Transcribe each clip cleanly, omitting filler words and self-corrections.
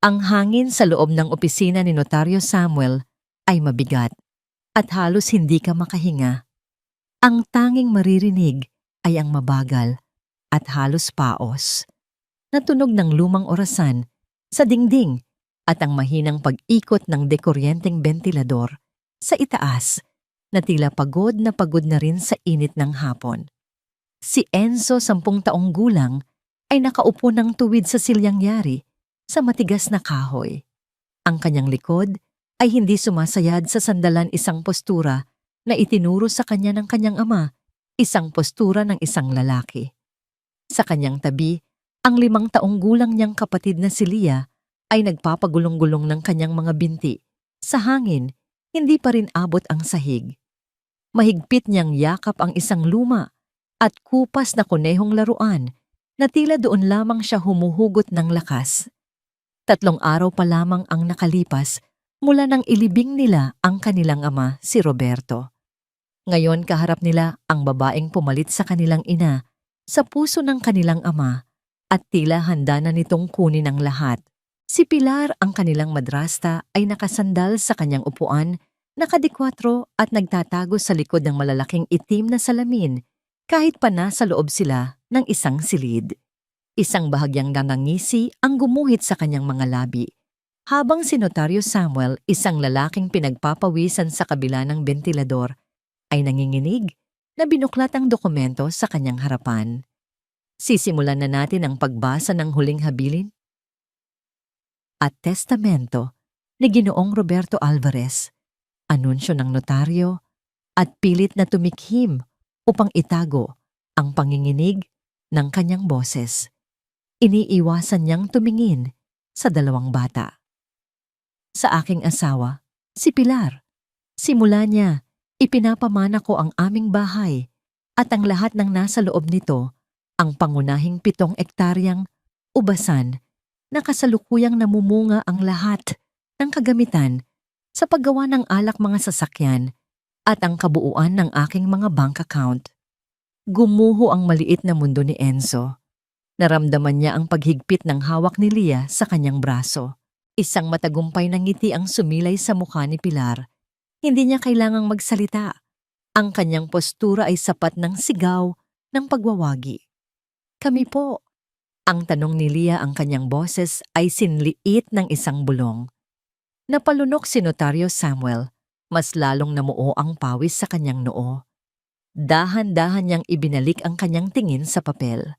Ang hangin sa loob ng opisina ni Notaryo Samuel ay mabigat at halos hindi ka makahinga. Ang tanging maririnig ay ang mabagal at halos paos na tunog ng lumang orasan sa dingding at ang mahinang pag-ikot ng dekuryenteng bentilador sa itaas na tila pagod na rin sa init ng hapon. Si Enzo, 10 taong gulang, ay nakaupo ng tuwid sa silyang yari sa matigas na kahoy. Ang kanyang likod ay hindi sumasayad sa sandalan, isang postura na itinuro sa kanya ng kanyang ama, isang postura ng isang lalaki. Sa kanyang tabi, ang 5 taong gulang niyang kapatid na si Lia ay nagpapagulong-gulong ng kanyang mga binti. Sa hangin, hindi pa rin abot ang sahig. Mahigpit niyang yakap ang isang luma at kupas na kunehong laruan na tila doon lamang siya humuhugot ng lakas. 3 araw pa lamang ang nakalipas mula nang ilibing nila ang kanilang ama, si Roberto. Ngayon kaharap nila ang babaeng pumalit sa kanilang ina sa puso ng kanilang ama at tila handa na nitong kunin ang lahat. Si Pilar, ang kanilang madrasta, ay nakasandal sa kanyang upuan, nakadikwatro at nagtatago sa likod ng malalaking itim na salamin kahit pa nasa loob sila ng isang silid. Isang bahagyang nangangisi ang gumuhit sa kanyang mga labi, habang si Notaryo Samuel, isang lalaking pinagpapawisan sa kabila ng bentilador, ay nanginginig na binuklat ang dokumento sa kanyang harapan. Sisimulan na natin ang pagbasa ng huling habilin at testamento ni Ginoong Roberto Alvarez, anunsyo ng notaryo at pilit na tumikhim upang itago ang panginginig ng kanyang boses. Iniiwasan niyang tumingin sa 2 bata. Sa aking asawa, si Pilar. Simula niya, ipinapamana ko ang aming bahay at ang lahat ng nasa loob nito, ang pangunahing 7 ektaryang ubasan na kasalukuyang namumunga ang lahat ng kagamitan sa paggawa ng alak, mga sasakyan at ang kabuuan ng aking mga bank account. Gumuho ang maliit na mundo ni Enzo. Naramdaman niya ang paghigpit ng hawak ni Lia sa kanyang braso. Isang matagumpay na ngiti ang sumilay sa mukha ni Pilar. Hindi niya kailangang magsalita. Ang kanyang postura ay sapat ng sigaw ng pagwawagi. Kami po. Ang tanong ni Lia, ang kanyang boses ay sinliit ng isang bulong. Napalunok si Notaryo Samuel. Mas lalong namuo ang pawis sa kanyang noo. Dahan-dahan niyang ibinalik ang kanyang tingin sa papel.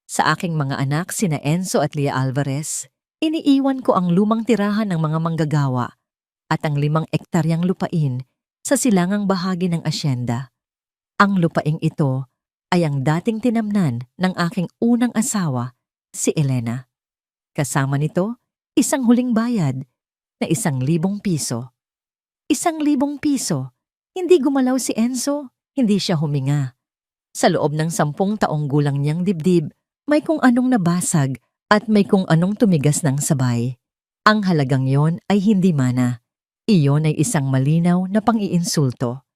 Sa aking mga anak, sina Enzo at Lia Alvarez, iniiwan ko ang lumang tirahan ng mga manggagawa at ang 5 ektaryang lupain sa silangang bahagi ng asyenda. Ang lupaing ito ay ang dating tinamnan ng aking unang asawa, si Elena. Kasama nito, isang huling bayad na 1,000 piso. 1,000 piso. Hindi gumalaw si Enzo, hindi siya huminga. Sa loob ng 10 taong gulang niyang dibdib, may kung anong nabasag at may kung anong tumigas ng sabay. Ang halagang yon ay hindi mana. Iyon ay isang malinaw na pang-iinsulto.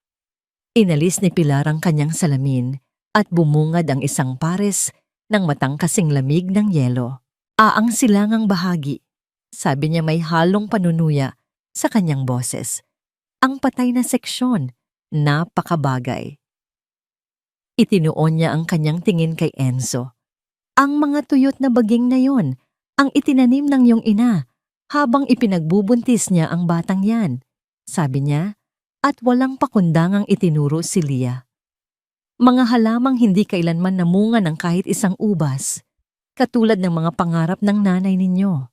Inalis ni Pilar ang kanyang salamin at bumungad ang isang pares ng matang kasing lamig ng yelo. Ang silangang bahagi, sabi niya may halong panunuya sa kanyang boses. Ang patay na seksyon, napakabagay. Itinuon niya ang kanyang tingin kay Enzo. Ang mga tuyot na baging na yon, ang itinanim ng iyong ina habang ipinagbubuntis niya ang batang yan, sabi niya, at walang pakundangang itinuro si Lia. Mga halamang hindi kailanman namunga ng kahit isang ubas, katulad ng mga pangarap ng nanay ninyo.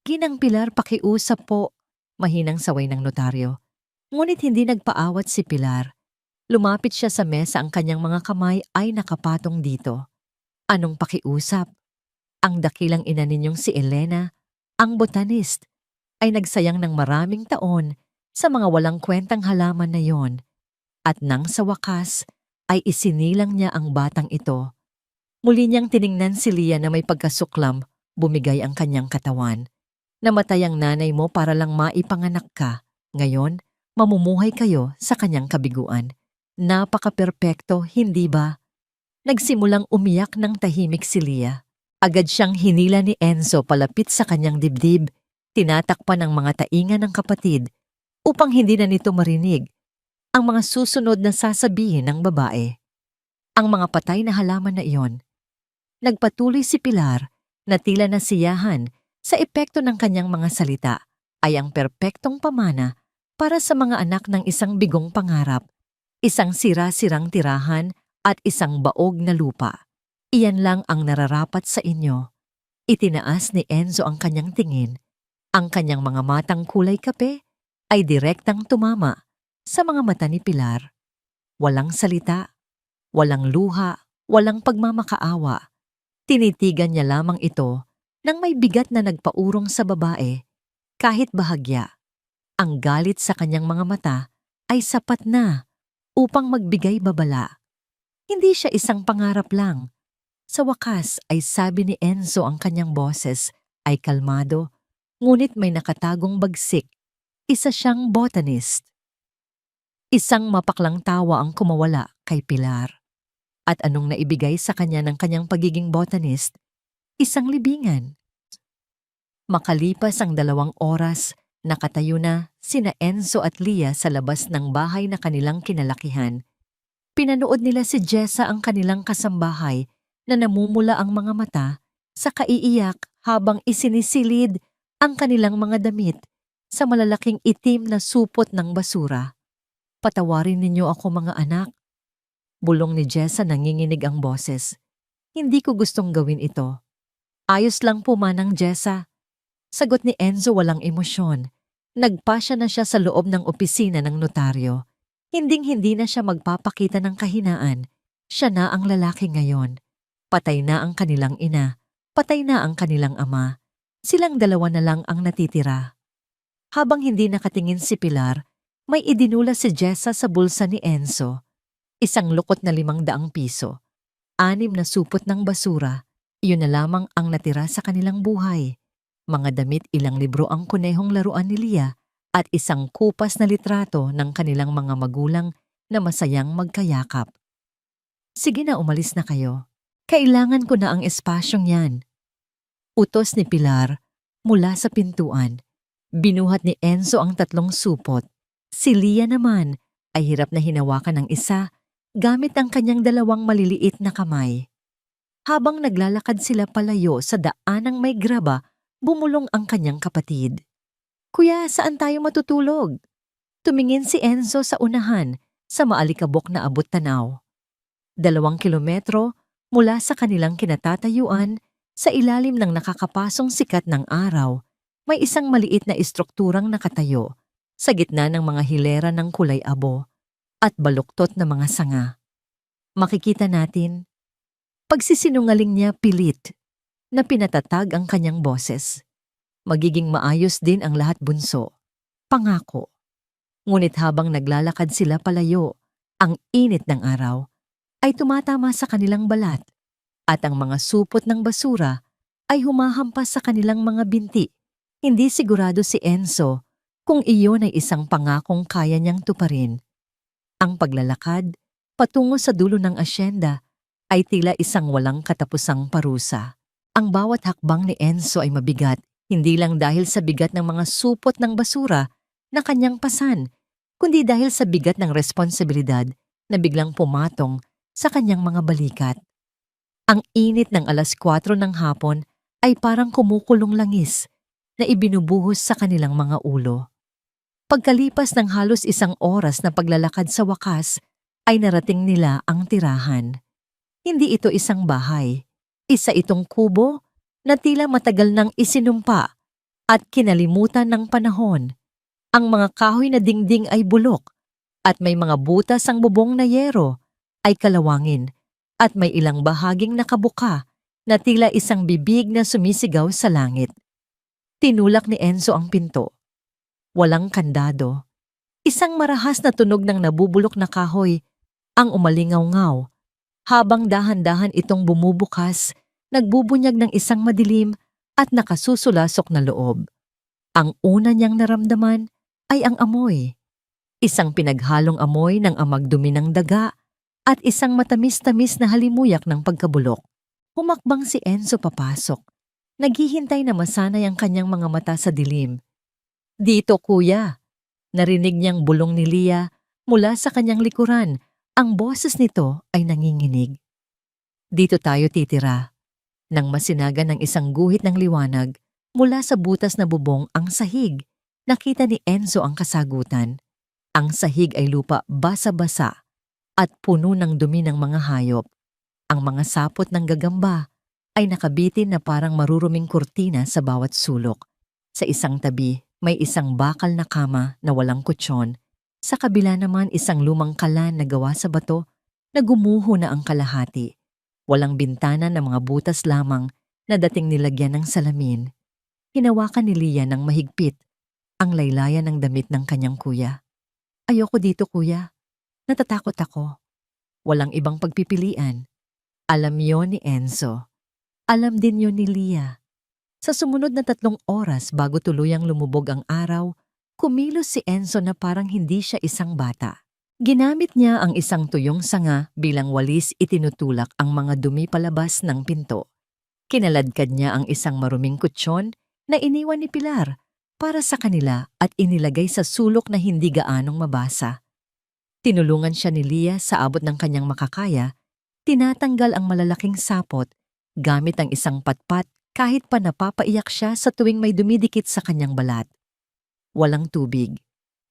Ginang Pilar, pakiusap po, mahinang saway ng notaryo. Ngunit hindi nagpaawat si Pilar. Lumapit siya sa mesa, ang kanyang mga kamay ay nakapatong dito. Anong pakiusap? Ang dakilang ina ninyong si Elena, ang botanist, ay nagsayang ng maraming taon sa mga walang kwentang halaman na yon. At nang sa wakas, ay isinilang niya ang batang ito. Muli niyang tiningnan si Lia na may pagkasuklam, bumigay ang kanyang katawan. Namatay ang nanay mo para lang maipanganak ka. Ngayon, mamumuhay kayo sa kanyang kabiguan. Napaka-perpekto, hindi ba? Nagsimulang umiyak ng tahimik si Lia. Agad siyang hinila ni Enzo palapit sa kanyang dibdib, tinatakpan ang mga tainga ng kapatid upang hindi na nito marinig ang mga susunod na sasabihin ng babae. Ang mga patay na halaman na iyon. Nagpatuloy si Pilar na tila nasiyahan sa epekto ng kanyang mga salita ay ang perpektong pamana para sa mga anak ng isang bigong pangarap, isang sira-sirang tirahan at isang baog na lupa. Iyan lang ang nararapat sa inyo. Itinaas ni Enzo ang kanyang tingin. Ang kanyang mga matang kulay kape ay direktang tumama sa mga mata ni Pilar. Walang salita, walang luha, walang pagmamakaawa. Tinitigan niya lamang ito nang may bigat na nagpaurong sa babae. Kahit bahagya, ang galit sa kanyang mga mata ay sapat na upang magbigay babala. Hindi siya isang pangarap lang. Sa wakas ay sabi ni Enzo ang kanyang boses ay kalmado, ngunit may nakatagong bagsik. Isa siyang botanist. Isang mapaklang tawa ang kumawala kay Pilar. At anong naibigay sa kanya ng kanyang pagiging botanist? Isang libingan. Makalipas ang 2 oras, nakatayo na sina Enzo at Lia sa labas ng bahay na kanilang kinalakihan. Pinanood nila si Jessa ang kanilang kasambahay na namumula ang mga mata sa kaiiyak habang isinisilid ang kanilang mga damit sa malalaking itim na supot ng basura. Patawarin ninyo ako mga anak. Bulong ni Jessa, nanginginig ang boses. Hindi ko gustong gawin ito. Ayos lang po manang Jessa. Sagot ni Enzo walang emosyon. Nagpasya na siya sa loob ng opisina ng notaryo. Hinding-hindi na siya magpapakita ng kahinaan. Siya na ang lalaki ngayon. Patay na ang kanilang ina. Patay na ang kanilang ama. Silang 2 na lang ang natitira. Habang hindi nakatingin si Pilar, may idinula si Jessa sa bulsa ni Enzo. Isang lukot na 500 piso. 6 na supot ng basura. Iyon na lamang ang natira sa kanilang buhay. Mga damit, ilang libro ang kunehong laruan ni Lia at isang kupas na litrato ng kanilang mga magulang na masayang magkayakap. Sige na, umalis na kayo. Kailangan ko na ang espasyong yan. Utos ni Pilar mula sa pintuan. Binuhat ni Enzo ang 3 supot. Si Lia naman ay hirap na hinawakan ng isa gamit ang kanyang 2 maliliit na kamay. Habang naglalakad sila palayo sa daanang may graba, bumulong ang kanyang kapatid. Kuya, saan tayo matutulog? Tumingin si Enzo sa unahan sa maalikabok na abot-tanaw. 2 kilometro mula sa kanilang kinatatayuan, sa ilalim ng nakakapasong sikat ng araw, may isang maliit na istrukturang nakatayo sa gitna ng mga hilera ng kulay abo at baluktot na mga sanga. Makikita natin, pagsisinungaling niya pilit na pinatatag ang kanyang boses. Magiging maayos din ang lahat bunso. Pangako. Ngunit habang naglalakad sila palayo, ang init ng araw ay tumatama sa kanilang balat at ang mga supot ng basura ay humahampas sa kanilang mga binti. Hindi sigurado si Enzo kung iyon ay isang pangakong kaya niyang tuparin. Ang paglalakad patungo sa dulo ng asyenda ay tila isang walang katapusang parusa. Ang bawat hakbang ni Enzo ay mabigat, hindi lang dahil sa bigat ng mga supot ng basura na kanyang pasan, kundi dahil sa bigat ng responsibilidad na biglang pumatong sa kanyang mga balikat. Ang init ng 4:00 ng hapon ay parang kumukulong langis na ibinubuhos sa kanilang mga ulo. Pagkalipas ng halos 1 oras na paglalakad sa wakas, ay narating nila ang tirahan. Hindi ito isang bahay. Isa itong kubo na tila matagal nang isinumpa at kinalimutan ng panahon. Ang mga kahoy na dingding ay bulok at may mga butas ang bubong na yero ay kalawangin at may ilang bahaging nakabuka na tila isang bibig na sumisigaw sa langit. Tinulak ni Enzo ang pinto. Walang kandado. Isang marahas na tunog ng nabubulok na kahoy ang umalingaw-ngaw. Habang dahan-dahan itong bumubukas, nagbubunyag ng isang madilim at nakasusulasok na loob. Ang una niyang naramdaman ay ang amoy. Isang pinaghalong amoy ng amagdumi ng daga at isang matamis-tamis na halimuyak ng pagkabulok. Humakbang si Enzo papasok. Naghihintay na masanay ang kanyang mga mata sa dilim. "Dito, kuya." Narinig niyang bulong ni Lia mula sa kanyang likuran. Ang boses nito ay nanginginig. "Dito tayo titira." Nang masinagan ng isang guhit ng liwanag, mula sa butas na bubong ang sahig, nakita ni Enzo ang kasagutan. Ang sahig ay lupa basa-basa at puno ng dumi ng mga hayop. Ang mga sapot ng gagamba ay nakabitin na parang maruruming kurtina sa bawat sulok. Sa isang tabi, may isang bakal na kama na walang kutsyon. Sa kabila naman isang lumang kalan na gawa sa bato na gumuho na ang kalahati. Walang bintana na mga butas lamang na dating nilagyan ng salamin. Hinawakan ni Lia ng mahigpit ang laylayan ng damit ng kanyang kuya. "Ayoko dito, kuya. Natatakot ako." Walang ibang pagpipilian. Alam yon ni Enzo. Alam din yon ni Lia. Sa sumunod na 3 oras bago tuluyang lumubog ang araw, kumilos si Enzo na parang hindi siya isang bata. Ginamit niya ang isang tuyong sanga bilang walis, itinutulak ang mga dumi palabas ng pinto. Kinaladkad niya ang isang maruming kutsyon na iniwan ni Pilar para sa kanila at inilagay sa sulok na hindi gaanong mabasa. Tinulungan siya ni Lia sa abot ng kanyang makakaya, tinatanggal ang malalaking sapot gamit ang isang patpat kahit pa napapaiyak siya sa tuwing may dumidikit sa kanyang balat. Walang tubig.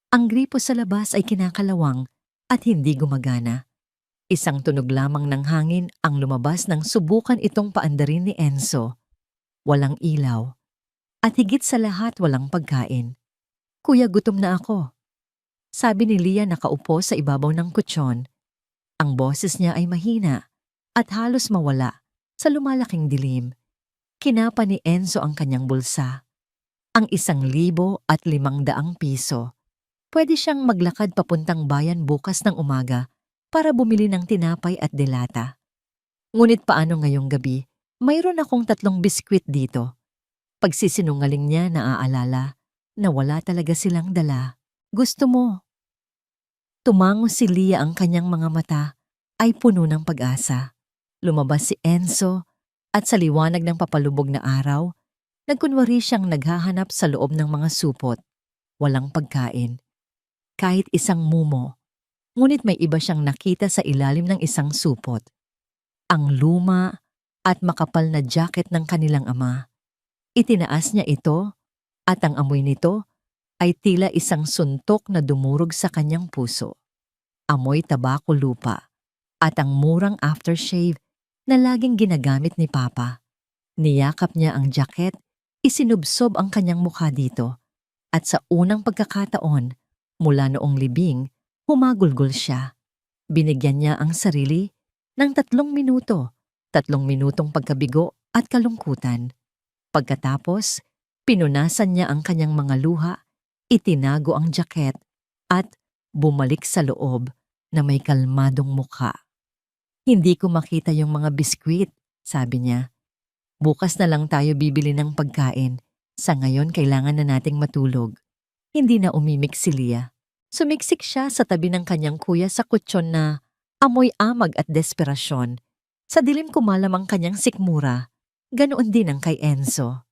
Ang gripo sa labas ay kinakalawang at hindi gumagana. Isang tunog lamang ng hangin ang lumabas nang subukan itong paandarin ni Enzo. Walang ilaw. At higit sa lahat walang pagkain. "Kuya, gutom na ako." Sabi ni Lia nakaupo sa ibabaw ng kutsyon. Ang boses niya ay mahina at halos mawala sa lumalaking dilim. Kinapa ni Enzo ang kanyang bulsa. Ang 1,500 piso. Pwede siyang maglakad papuntang bayan bukas ng umaga para bumili ng tinapay at delata. Ngunit paano ngayong gabi? Mayroon akong 3 biskwit dito. Pagsisinungaling niya naaalala na wala talaga silang dala. "Gusto mo?" Tumango si Lia, ang kanyang mga mata ay puno ng pag-asa. Lumabas si Enzo at sa liwanag ng papalubog na araw, nagkunwari siyang naghahanap sa loob ng mga supot. Walang pagkain. Kahit isang mumo. Ngunit may iba siyang nakita sa ilalim ng isang supot. Ang luma at makapal na jacket ng kanilang ama. Itinaas niya ito at ang amoy nito ay tila isang suntok na dumurog sa kanyang puso. Amoy tabako lupa at ang murang aftershave na laging ginagamit ni Papa. Niyakap niya ang jacket, isinubsob ang kanyang mukha dito at sa unang pagkakataon, mula noong libing, humagulgol siya. Binigyan niya ang sarili ng 3 minuto, 3 minutong pagkabigo at kalungkutan. Pagkatapos, pinunasan niya ang kanyang mga luha, itinago ang jacket at bumalik sa loob na may kalmadong mukha. "Hindi ko makita yung mga biskwit," sabi niya. "Bukas na lang tayo bibili ng pagkain. Sa ngayon kailangan na nating matulog." Hindi na umimik si Lia. Sumiksik siya sa tabi ng kanyang kuya sa kutsyon na amoy amag at desperasyon. Sa dilim kumalam ang kanyang sikmura. Ganoon din ang kay Enzo.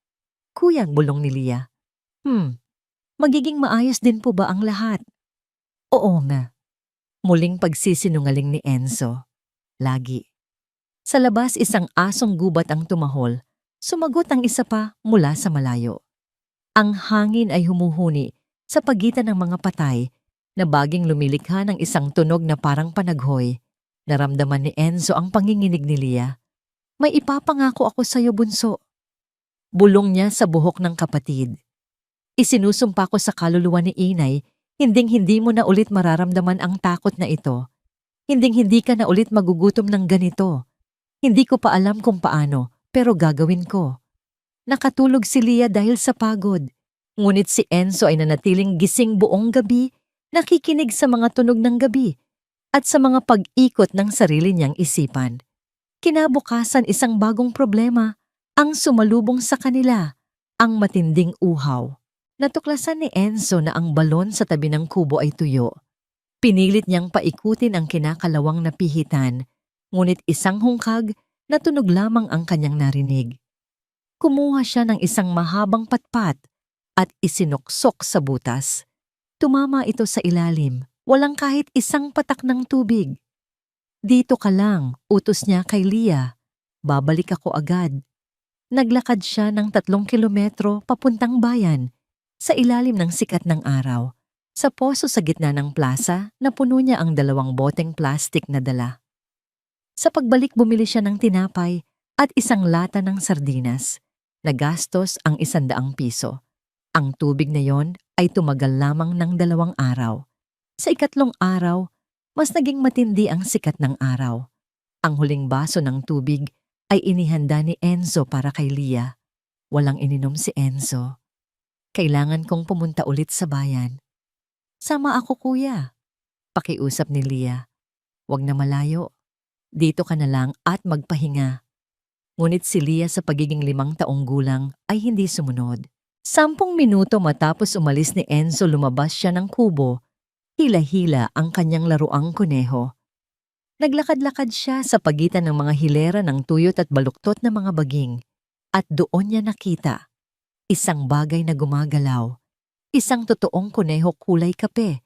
"Kuya," bulong ni Lia. Magiging maayos din po ba ang lahat?" "Oo nga." Muling pagsisinungaling ni Enzo. Lagi. Sa labas isang asong gubat ang tumahol. Sumagot ang isa pa mula sa malayo. Ang hangin ay humuhuni sa pagitan ng mga patay na baging lumilikha ng isang tunog na parang panaghoy. Naramdaman ni Enzo ang panginginig ni Lia. "May ipapangako ako sa'yo, bunso." Bulong niya sa buhok ng kapatid. "Isinusumpa ko sa kaluluwa ni Inay, hinding-hindi mo na ulit mararamdaman ang takot na ito. Hinding-hindi ka na ulit magugutom ng ganito. Hindi ko pa alam kung paano, pero gagawin ko." Nakatulog si Lia dahil sa pagod. Ngunit si Enzo ay nanatiling gising buong gabi, nakikinig sa mga tunog ng gabi at sa mga pag-ikot ng sarili niyang isipan. Kinabukasan isang bagong problema ang sumalubong sa kanila, ang matinding uhaw. Natuklasan ni Enzo na ang balon sa tabi ng kubo ay tuyo. Pinilit niyang paikutin ang kinakalawang na pihitan, ngunit isang hungkag Natunog lamang ang kanyang narinig. Kumuha siya ng isang mahabang patpat at isinuksok sa butas. Tumama ito sa ilalim, walang kahit isang patak ng tubig. Dito ka lang, utos niya kay Leah. Babalik ako agad. Naglakad siya ng 3 kilometro papuntang bayan, sa ilalim ng sikat ng araw. Sa poso sa gitna ng plaza, napuno niya ang 2 boteng plastik na dala. Sa pagbalik bumili siya ng tinapay at isang lata ng sardinas. Nagastos ang 100 piso. Ang tubig na yon ay tumagal lamang ng 2 araw. Sa ikatlong araw, mas naging matindi ang sikat ng araw. Ang huling baso ng tubig ay inihanda ni Enzo para kay Leah. Walang ininom si Enzo. Kailangan kong pumunta ulit sa bayan. Sama ako, kuya. Pakiusap ni Leah. Huwag na malayo. Dito ka na lang at magpahinga. Ngunit si Leah sa pagiging 5 taong gulang ay hindi sumunod. 10 minuto matapos umalis ni Enzo, lumabas siya ng kubo. Hila-hila ang kanyang laruang kuneho. Naglakad-lakad siya sa pagitan ng mga hilera ng tuyot at baluktot na mga baging. At doon niya nakita isang bagay na gumagalaw. Isang totoong kuneho kulay kape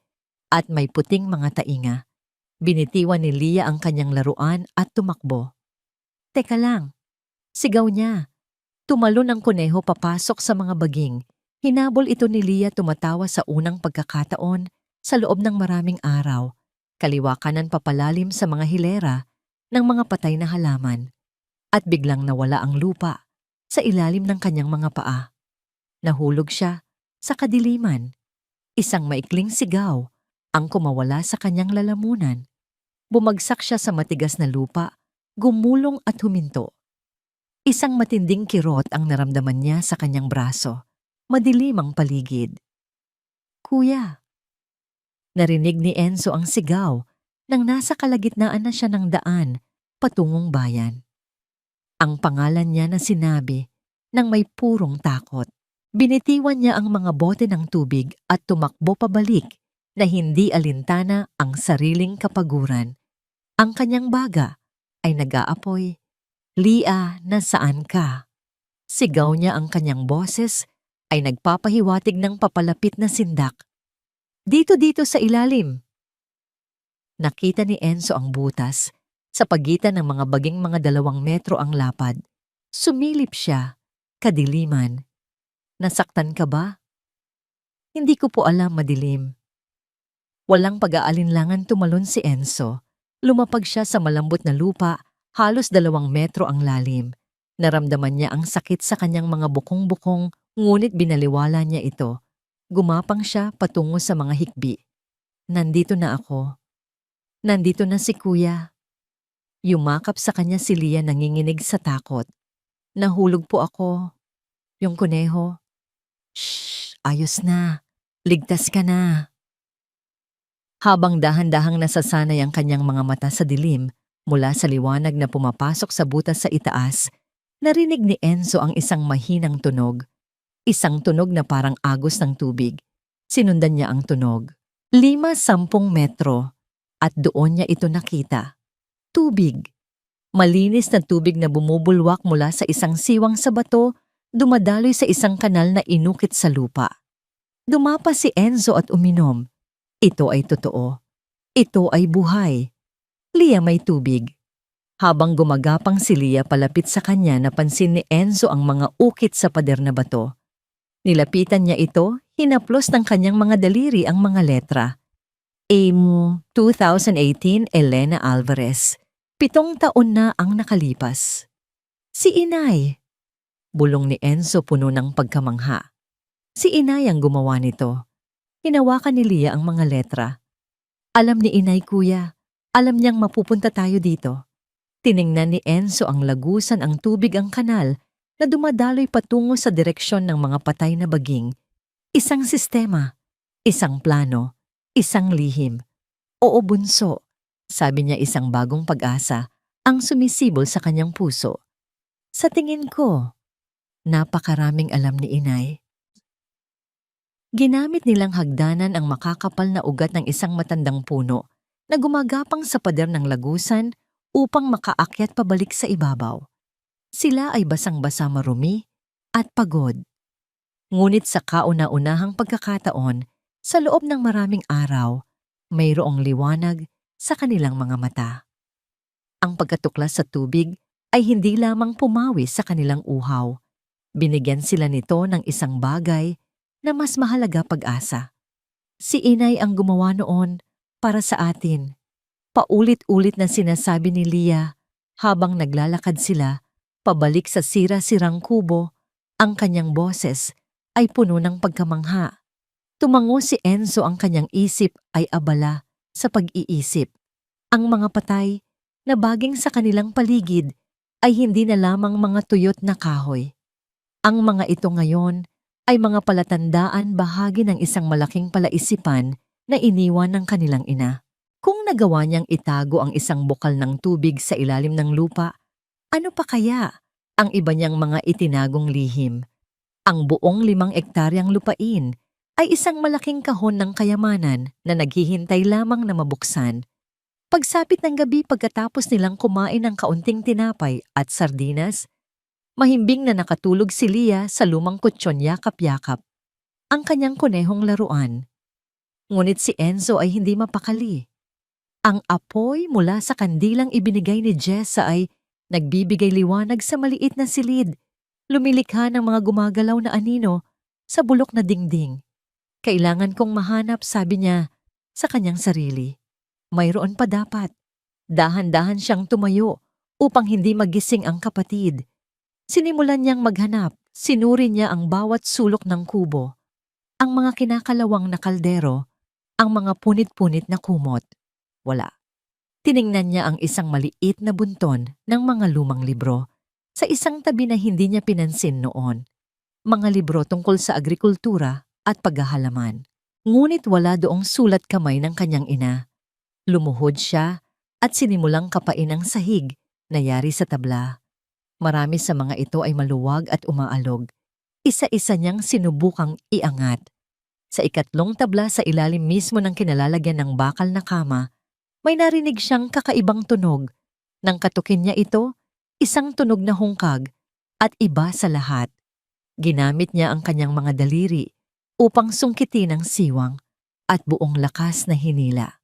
at may puting mga tainga. Binitiwan ni Leah ang kanyang laruan at tumakbo. Teka lang, sigaw niya. Tumalon ang kuneho papasok sa mga baging. Hinabol ito ni Leah, tumatawa sa unang pagkakataon sa loob ng maraming araw. Kaliwa kanan papalalim sa mga hilera ng mga patay na halaman. At biglang nawala ang lupa sa ilalim ng kanyang mga paa. Nahulog siya sa kadiliman. Isang maikling sigaw ang kumawala sa kanyang lalamunan. Bumagsak siya sa matigas na lupa, gumulong at huminto. Isang matinding kirot ang naramdaman niya sa kanyang braso. Madilim ang paligid. Kuya! Narinig ni Enzo ang sigaw nang nasa kalagitnaan na siya ng daan patungong bayan. Ang pangalan niya na sinabi nang may purong takot. Binitiwan niya ang mga bote ng tubig at tumakbo pabalik na hindi alintana ang sariling kapaguran. Ang kanyang baga ay nag-aapoy. Leah, nasaan ka? Sigaw niya, ang kanyang boses ay nagpapahiwatig ng papalapit na sindak. Dito sa ilalim. Nakita ni Enzo ang butas. Sa pagitan ng mga baging mga 2 metro ang lapad. Sumilip siya. Kadiliman. Nasaktan ka ba? Hindi ko po alam, madilim. Walang pag-aalinlangan tumalon si Enzo. Lumapag siya sa malambot na lupa, halos 2 metro ang lalim. Naramdaman niya ang sakit sa kanyang mga bukong-bukong, ngunit binaliwala niya ito. Gumapang siya patungo sa mga hikbi. Nandito na ako. Nandito na si kuya. Yumakap sa kanya si Leah, nanginginig sa takot. Nahulog po ako. Yung kuneho. Shh! Ayos na. Ligtas ka na. Habang dahan-dahang nasasanay ang kanyang mga mata sa dilim, mula sa liwanag na pumapasok sa butas sa itaas, narinig ni Enzo ang isang mahinang tunog. Isang tunog na parang agos ng tubig. Sinundan niya ang tunog. 5-10 metro. At doon niya ito nakita. Tubig. Malinis na tubig na bumubulwak mula sa isang siwang sa bato, dumadaloy sa isang kanal na inukit sa lupa. Dumapa si Enzo at uminom. Ito ay totoo. Ito ay buhay. Leah, may tubig. Habang gumagapang si Leah palapit sa kanya, napansin ni Enzo ang mga ukit sa pader na bato. Nilapitan niya ito, hinaplos ng kanyang mga daliri ang mga letra. AIM 2018 Elena Alvarez. 7 taon na ang nakalipas. Si Inay. Bulong ni Enzo, puno ng pagkamangha. Si Inay ang gumawa nito. Hinawakan ni Leah ang mga letra. Alam ni Inay, kuya. Alam niyang mapupunta tayo dito. Tiningnan ni Enzo ang lagusan, ang tubig, ang kanal na dumadaloy patungo sa direksyon ng mga patay na baging. Isang sistema, isang plano, isang lihim. Oo, bunso, sabi niya, isang bagong pag-asa ang sumisibol sa kanyang puso. Sa tingin ko, napakaraming alam ni Inay. Ginamit nilang hagdanan ang makakapal na ugat ng isang matandang puno na gumagapang sa pader ng lagusan upang makaakyat pabalik sa ibabaw. Sila ay basang-basa, marumi at pagod. Ngunit sa kauna-unahang pagkakataon, sa loob ng maraming araw, mayroong liwanag sa kanilang mga mata. Ang pagkatuklas sa tubig ay hindi lamang pumawi sa kanilang uhaw. Binigyan sila nito ng isang bagay na mas mahalaga, pag-asa. Si Inay ang gumawa noon para sa atin. Paulit-ulit na sinasabi ni Leah habang naglalakad sila pabalik sa sira-sirang kubo. Ang kanyang boses ay puno ng pagkamangha. Tumango si Enzo, ang kanyang isip ay abala sa pag-iisip. Ang mga patay na baging sa kanilang paligid ay hindi na lamang mga tuyot na kahoy. Ang mga ito ngayon ay mga palatandaan, bahagi ng isang malaking palaisipan na iniwan ng kanilang ina. Kung nagawa niyang itago ang isang bukal ng tubig sa ilalim ng lupa, ano pa kaya ang iba niyang mga itinagong lihim? Ang buong 5 ektaryang lupain ay isang malaking kahon ng kayamanan na naghihintay lamang na mabuksan. Pagsapit ng gabi, pagkatapos nilang kumain ng kaunting tinapay at sardinas, mahimbing na nakatulog si Leah sa lumang kutsyon, yakap-yakap ang kanyang kunehong laruan. Ngunit si Enzo ay hindi mapakali. Ang apoy mula sa kandilang ibinigay ni Jessa ay nagbibigay liwanag sa maliit na silid, lumilikha ng mga gumagalaw na anino sa bulok na dingding. Kailangan kong mahanap, sabi niya sa kanyang sarili. Mayroon pa dapat. Dahan-dahan siyang tumayo upang hindi magising ang kapatid. Sinimulan niyang maghanap, sinuri niya ang bawat sulok ng kubo, ang mga kinakalawang na kaldero, ang mga punit-punit na kumot. Wala. Tiningnan niya ang isang maliit na bunton ng mga lumang libro sa isang tabi na hindi niya pinansin noon. Mga libro tungkol sa agrikultura at paghahalaman. Ngunit wala doong sulat kamay ng kanyang ina. Lumuhod siya at sinimulang kapain ang sahig na yari sa tabla. Marami sa mga ito ay maluwag at umaalog. Isa-isa niyang sinubukang iangat. Sa ikatlong tabla, sa ilalim mismo ng kinalalagyan ng bakal na kama, may narinig siyang kakaibang tunog. Nang katukin niya ito, isang tunog na hungkag at iba sa lahat. Ginamit niya ang kanyang mga daliri upang sungkitin ang siwang at buong lakas na hinila.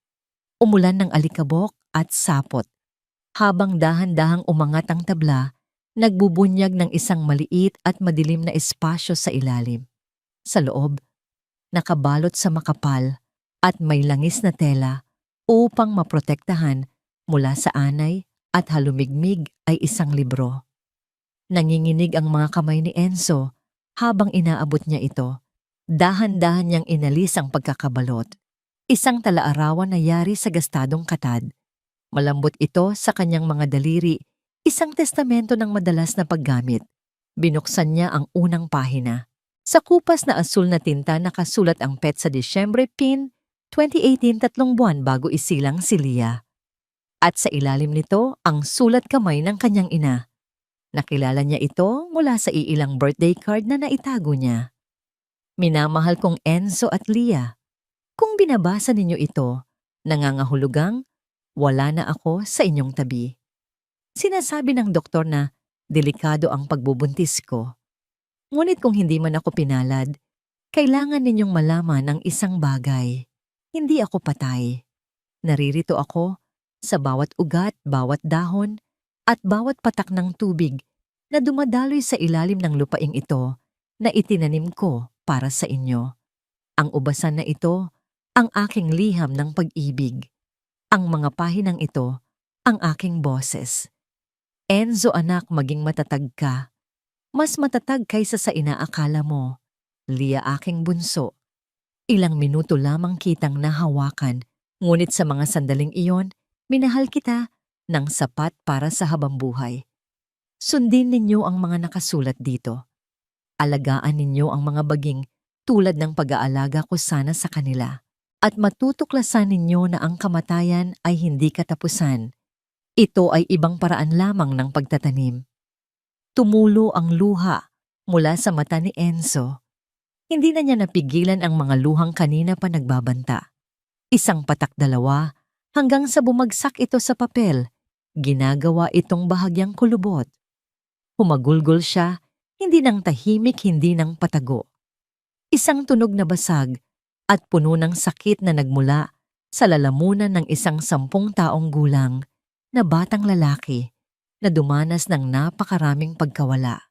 Umulan ng alikabok at sapot. Habang dahan-dahang umangat ang tabla, nagbubunyag ng isang maliit at madilim na espasyo sa ilalim. Sa loob, nakabalot sa makapal at may langis na tela upang maprotektahan mula sa anay at halumigmig ay isang libro. Nanginginig ang mga kamay ni Enzo habang inaabot niya ito. Dahan-dahan niyang inalis ang pagkakabalot. Isang talaarawan na yari sa gastadong katad. Malambot ito sa kanyang mga daliri, isang testamento ng madalas na paggamit. Binuksan niya ang unang pahina. Sa kupas na asul na tinta nakasulat ang petsa Disyembre Pin 2018, 3 buwan bago isilang si Leah. At sa ilalim nito ang sulat kamay ng kanyang ina. Nakilala niya ito mula sa iilang birthday card na naitago niya. Minamahal kong Enzo at Leah. Kung binabasa ninyo ito, nangangahulugang wala na ako sa inyong tabi. Sinasabi ng doktor na delikado ang pagbubuntis ko. Ngunit kung hindi man ako pinalad, kailangan ninyong malaman ang isang bagay. Hindi ako patay. Naririto ako sa bawat ugat, bawat dahon, at bawat patak ng tubig na dumadaloy sa ilalim ng lupaing ito na itinanim ko para sa inyo. Ang ubasan na ito, ang aking liham ng pag-ibig. Ang mga pahinang ito, ang aking boses. Enzo anak, maging matatag ka. Mas matatag kaysa sa inaakala mo. Leah aking bunso. Ilang minuto lamang kitang nahawakan, ngunit sa mga sandaling iyon, minahal kita ng sapat para sa habambuhay. Sundin ninyo ang mga nakasulat dito. Alagaan ninyo ang mga baging tulad ng pag-aalaga ko sana sa kanila. At matutuklasan ninyo na ang kamatayan ay hindi katapusan. Ito ay ibang paraan lamang ng pagtatanim. Tumulo ang luha mula sa mata ni Enzo. Hindi na niya napigilan ang mga luhang kanina pa nagbabanta. Isang patak, dalawa, hanggang sa bumagsak ito sa papel. Ginagawa itong bahagyang kulubot. Humagulgol siya, hindi ng tahimik, hindi ng patago. Isang tunog na basag at puno ng sakit na nagmula sa lalamunan ng isang 10 taong gulang na batang lalaki na dumanas ng napakaraming pagkawala.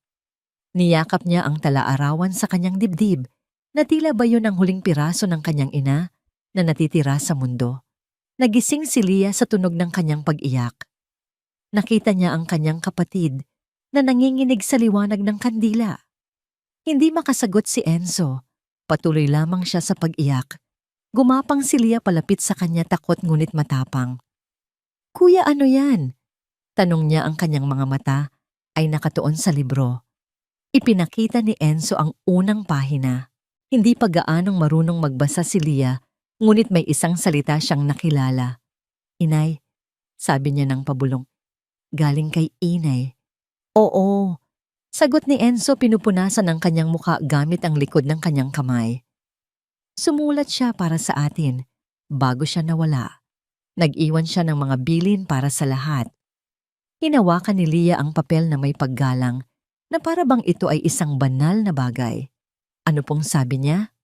Niyakap niya ang tala-arawan sa kanyang dibdib na tila ba yun ang huling piraso ng kanyang ina na natitira sa mundo. Nagising si Leah sa tunog ng kanyang pag-iyak. Nakita niya ang kanyang kapatid na nanginginig sa liwanag ng kandila. Hindi makasagot si Enzo. Patuloy lamang siya sa pag-iyak. Gumapang si Leah palapit sa kanya, takot ngunit matapang. "Kuya, ano yan?" Tanong niya. Ang kanyang mga mata ay nakatuon sa libro. Ipinakita ni Enzo ang unang pahina. Hindi pa gaanong marunong magbasa si Leah, ngunit may isang salita siyang nakilala. "Inay," sabi niya ng pabulong. "Galing kay Inay." "Oo," sagot ni Enzo, pinupunasan ang kanyang muka gamit ang likod ng kanyang kamay. "Sumulat siya para sa atin bago siya nawala. Nag-iwan siya ng mga bilin para sa lahat." Hinawakan ni Leah ang papel na may paggalang na para bang ito ay isang banal na bagay. Ano pong sabi niya?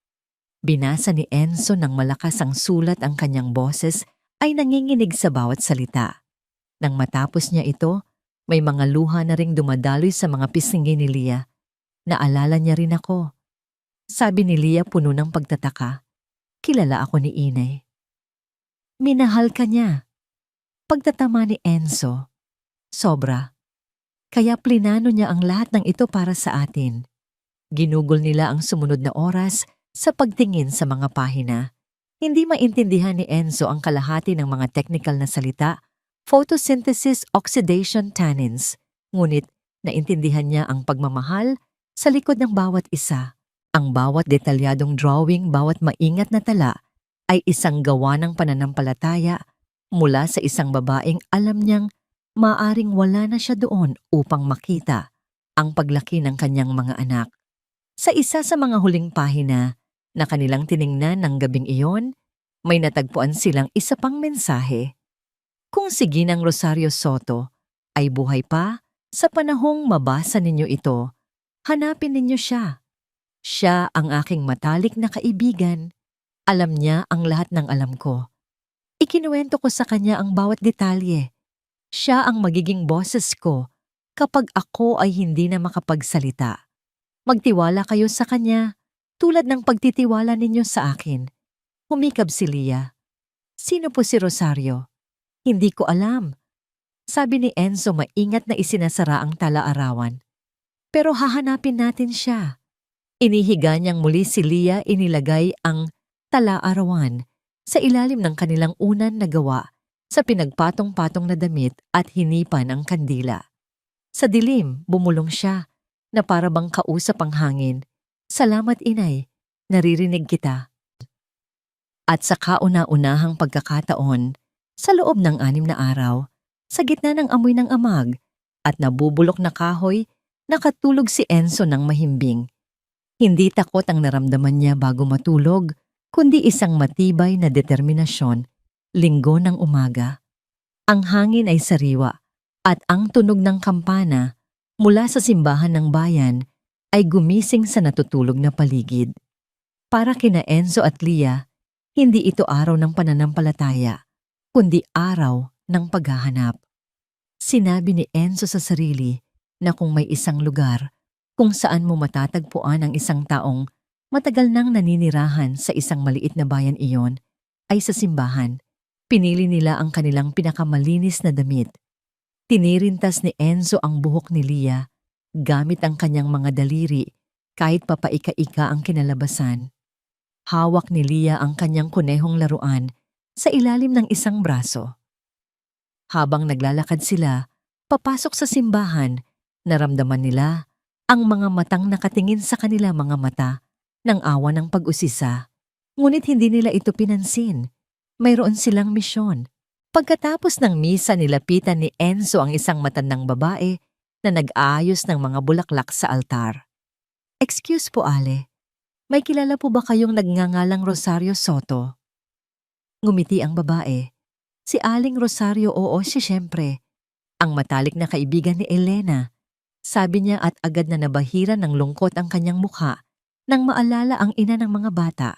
Binasa ni Enzo ng malakas ang sulat, ang kanyang boses ay nanginginig sa bawat salita. Nang matapos niya ito, may mga luha na ring dumadaloy sa mga pisngi ni Leah. "Naalala niya rin ako," sabi ni Leah puno ng pagtataka. "Kilala ako ni Inay." "Minahal ka niya." Pagtatama ni Enzo. "Sobra. Kaya plinano niya ang lahat ng ito para sa atin." Ginugol nila ang sumunod na oras sa pagtingin sa mga pahina. Hindi maintindihan ni Enzo ang kalahati ng mga technical na salita, photosynthesis, oxidation, tannins. Ngunit naintindihan niya ang pagmamahal sa likod ng bawat isa. Ang bawat detalyadong drawing, bawat maingat na tala ay isang gawa ng pananampalataya mula sa isang babaeng alam niyang maaring wala na siya doon upang makita ang paglaki ng kanyang mga anak. Sa isa sa mga huling pahina na kanilang tiningnan ng gabing iyon, may natagpuan silang isa pang mensahe. Kung si Ginang Rosario Soto ay buhay pa sa panahong mabasa ninyo ito, hanapin ninyo siya. Siya ang aking matalik na kaibigan. Alam niya ang lahat ng alam ko. Ikinuwento ko sa kanya ang bawat detalye. Siya ang magiging boses ko kapag ako ay hindi na makapagsalita. Magtiwala kayo sa kanya tulad ng pagtitiwala ninyo sa akin. Humikab si Leah. "Sino po si Rosario?" "Hindi ko alam," sabi ni Enzo, maingat na isinasara ang tala-arawan. "Pero hahanapin natin siya." Inihiga niyang muli si Leah, inilagay ang tala-arawan sa ilalim ng kanilang unan na gawa sa pinagpatong-patong na damit at hinipan ang kandila. Sa dilim, bumulong siya na para bang kausap ang hangin. "Salamat, Inay. Naririnig kita." At sa kauna-unahang pagkakataon, sa loob ng 6 na araw, sa gitna ng amoy ng amag at nabubulok na kahoy, nakatulog si Enzo ng mahimbing. Hindi takot ang naramdaman niya bago matulog, kundi isang matibay na determinasyon. Linggo ng umaga. Ang hangin ay sariwa at ang tunog ng kampana mula sa simbahan ng bayan ay gumising sa natutulog na paligid. Para kina Enzo at Leah, hindi ito araw ng pananampalataya, kundi araw ng paghahanap. Sinabi ni Enzo sa sarili na kung may isang lugar kung saan mo matatagpuan ang isang taong matagal nang naninirahan sa isang maliit na bayan, iyon ay sa simbahan. Pinili nila ang kanilang pinakamalinis na damit. Tinirintas ni Enzo ang buhok ni Leah gamit ang kanyang mga daliri kahit papaika-ika ang kinalabasan. Hawak ni Leah ang kanyang kunehong laruan sa ilalim ng isang braso. Habang naglalakad sila, papasok sa simbahan, naramdaman nila ang mga matang nakatingin sa kanila, mga mata ng awa ng pag-usisa. Ngunit hindi nila ito pinansin. Mayroon silang misyon. Pagkatapos ng misa, nilapitan ni Enzo ang isang matandang babae na nag-aayos ng mga bulaklak sa altar. "Excuse po, Ale. May kilala po ba kayong nagngangalang Rosario Soto?" Ngumiti ang babae. "Si Aling Rosario, oo, siyempre. Ang matalik na kaibigan ni Elena. Sabi niya at agad na nabahiran ng lungkot ang kanyang mukha nang maalala ang ina ng mga bata.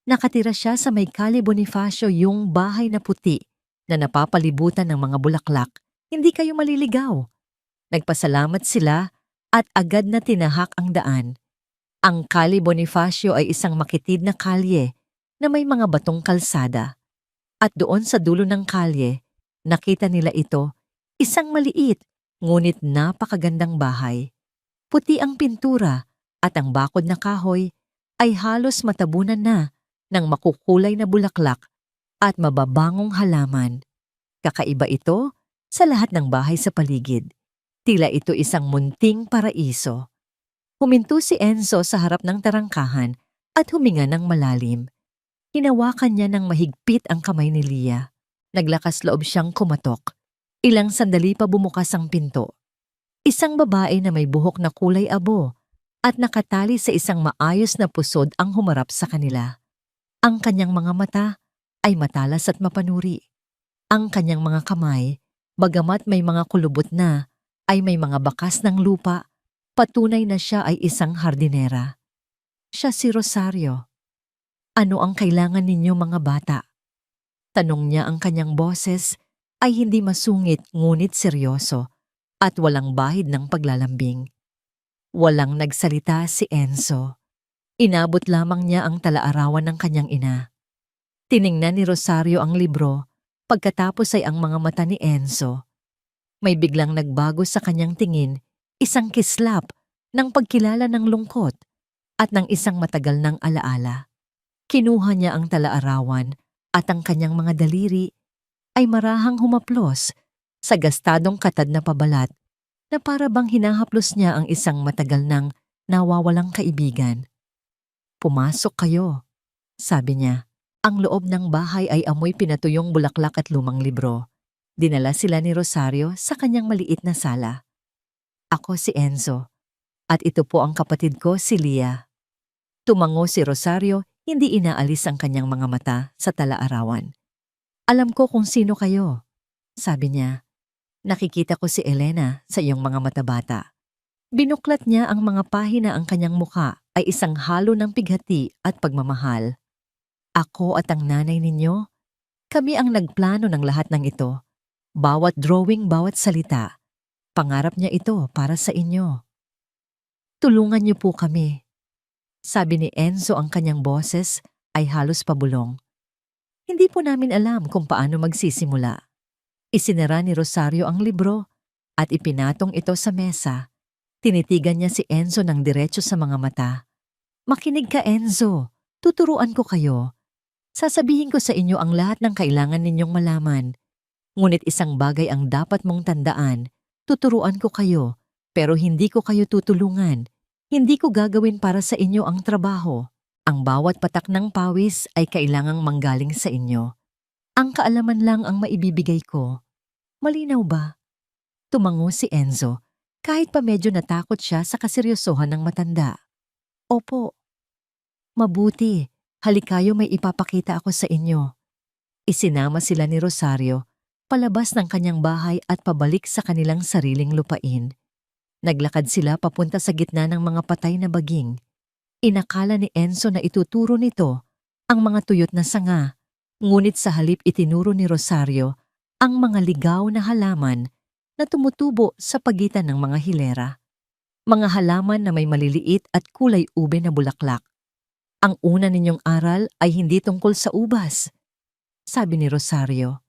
Nakatira siya sa may Calle Bonifacio, yung bahay na puti na napapalibutan ng mga bulaklak. Hindi kayo maliligaw. Nagpasalamat sila at agad na tinahak ang daan. Ang Calle Bonifacio ay isang makitid na kalye na may mga batong kalsada. At doon sa dulo ng kalye, nakita nila ito, isang maliit ngunit napakagandang bahay. Puti ang pintura at ang bakod na kahoy ay halos matabunan na ng makukulay na bulaklak at mababangong halaman. Kakaiba ito sa lahat ng bahay sa paligid. Tila ito isang munting paraiso. Huminto si Enzo sa harap ng tarangkahan at huminga ng malalim. Hinawakan niya ng mahigpit ang kamay ni Lia. Naglakas loob siyang kumatok. Ilang sandali pa bumukas ang pinto. Isang babae na may buhok na kulay abo at nakatali sa isang maayos na pusod ang humarap sa kanila. Ang kanyang mga mata ay matalas at mapanuri. Ang kanyang mga kamay, bagamat may mga kulubot na, ay may mga bakas ng lupa, patunay na siya ay isang hardinera. Siya si Rosario. Ano ang kailangan ninyo mga bata? Tanong niya, ang kanyang boses ay hindi masungit ngunit seryoso at walang bahid ng paglalambing. Walang nagsalita si Enzo. Inabot lamang niya ang talaarawan ng kanyang ina. Tiningnan ni Rosario ang libro, pagkatapos ay ang mga mata ni Enzo. May biglang nagbago sa kanyang tingin, isang kislap ng pagkilala ng lungkot at ng isang matagal ng alaala. Kinuha niya ang talaarawan at ang kanyang mga daliri ay marahang humaplos sa gastadong katad na pabalat na para bang hinahaplos niya ang isang matagal nang nawawalang kaibigan. Pumasok kayo, sabi niya. Ang loob ng bahay ay amoy pinatuyong bulaklak at lumang libro. Dinala sila ni Rosario sa kanyang maliit na sala. Ako si Enzo, at ito po ang kapatid ko si Lia. Tumango si Rosario, hindi inaalis ang kanyang mga mata sa talaarawan. Alam ko kung sino kayo, sabi niya. Nakikita ko si Elena sa iyong mga mata bata. Binuklat niya ang mga pahina, ang kanyang mukha ay isang halo ng pighati at pagmamahal. Ako at ang nanay ninyo, kami ang nagplano ng lahat ng ito. Bawat drawing, bawat salita. Pangarap niya ito para sa inyo. Tulungan niyo po kami. Sabi ni Enzo, ang kanyang boses ay halos pabulong. Hindi po namin alam kung paano magsisimula. Isinara ni Rosario ang libro at ipinatong ito sa mesa. Tinitigan niya si Enzo ng diretso sa mga mata. Makinig ka, Enzo. Tuturuan ko kayo. Sasabihin ko sa inyo ang lahat ng kailangan ninyong malaman. Ngunit isang bagay ang dapat mong tandaan. Tuturuan ko kayo, pero hindi ko kayo tutulungan. Hindi ko gagawin para sa inyo ang trabaho. Ang bawat patak ng pawis ay kailangang manggaling sa inyo. Ang kaalaman lang ang maibibigay ko. Malinaw ba? Tumango si Enzo, kahit pa medyo natakot siya sa kaseryosohan ng matanda. Opo. Mabuti, halikayo, may ipapakita ako sa inyo. Isinama sila ni Rosario, palabas ng kanyang bahay at pabalik sa kanilang sariling lupain. Naglakad sila papunta sa gitna ng mga patay na baging. Inakala ni Enzo na ituturo nito ang mga tuyot na sanga, ngunit sa halip itinuro ni Rosario ang mga ligaw na halaman na tumutubo sa pagitan ng mga hilera. Mga halaman na may maliliit at kulay ube na bulaklak. Ang una ninyong aral ay hindi tungkol sa ubas, sabi ni Rosario.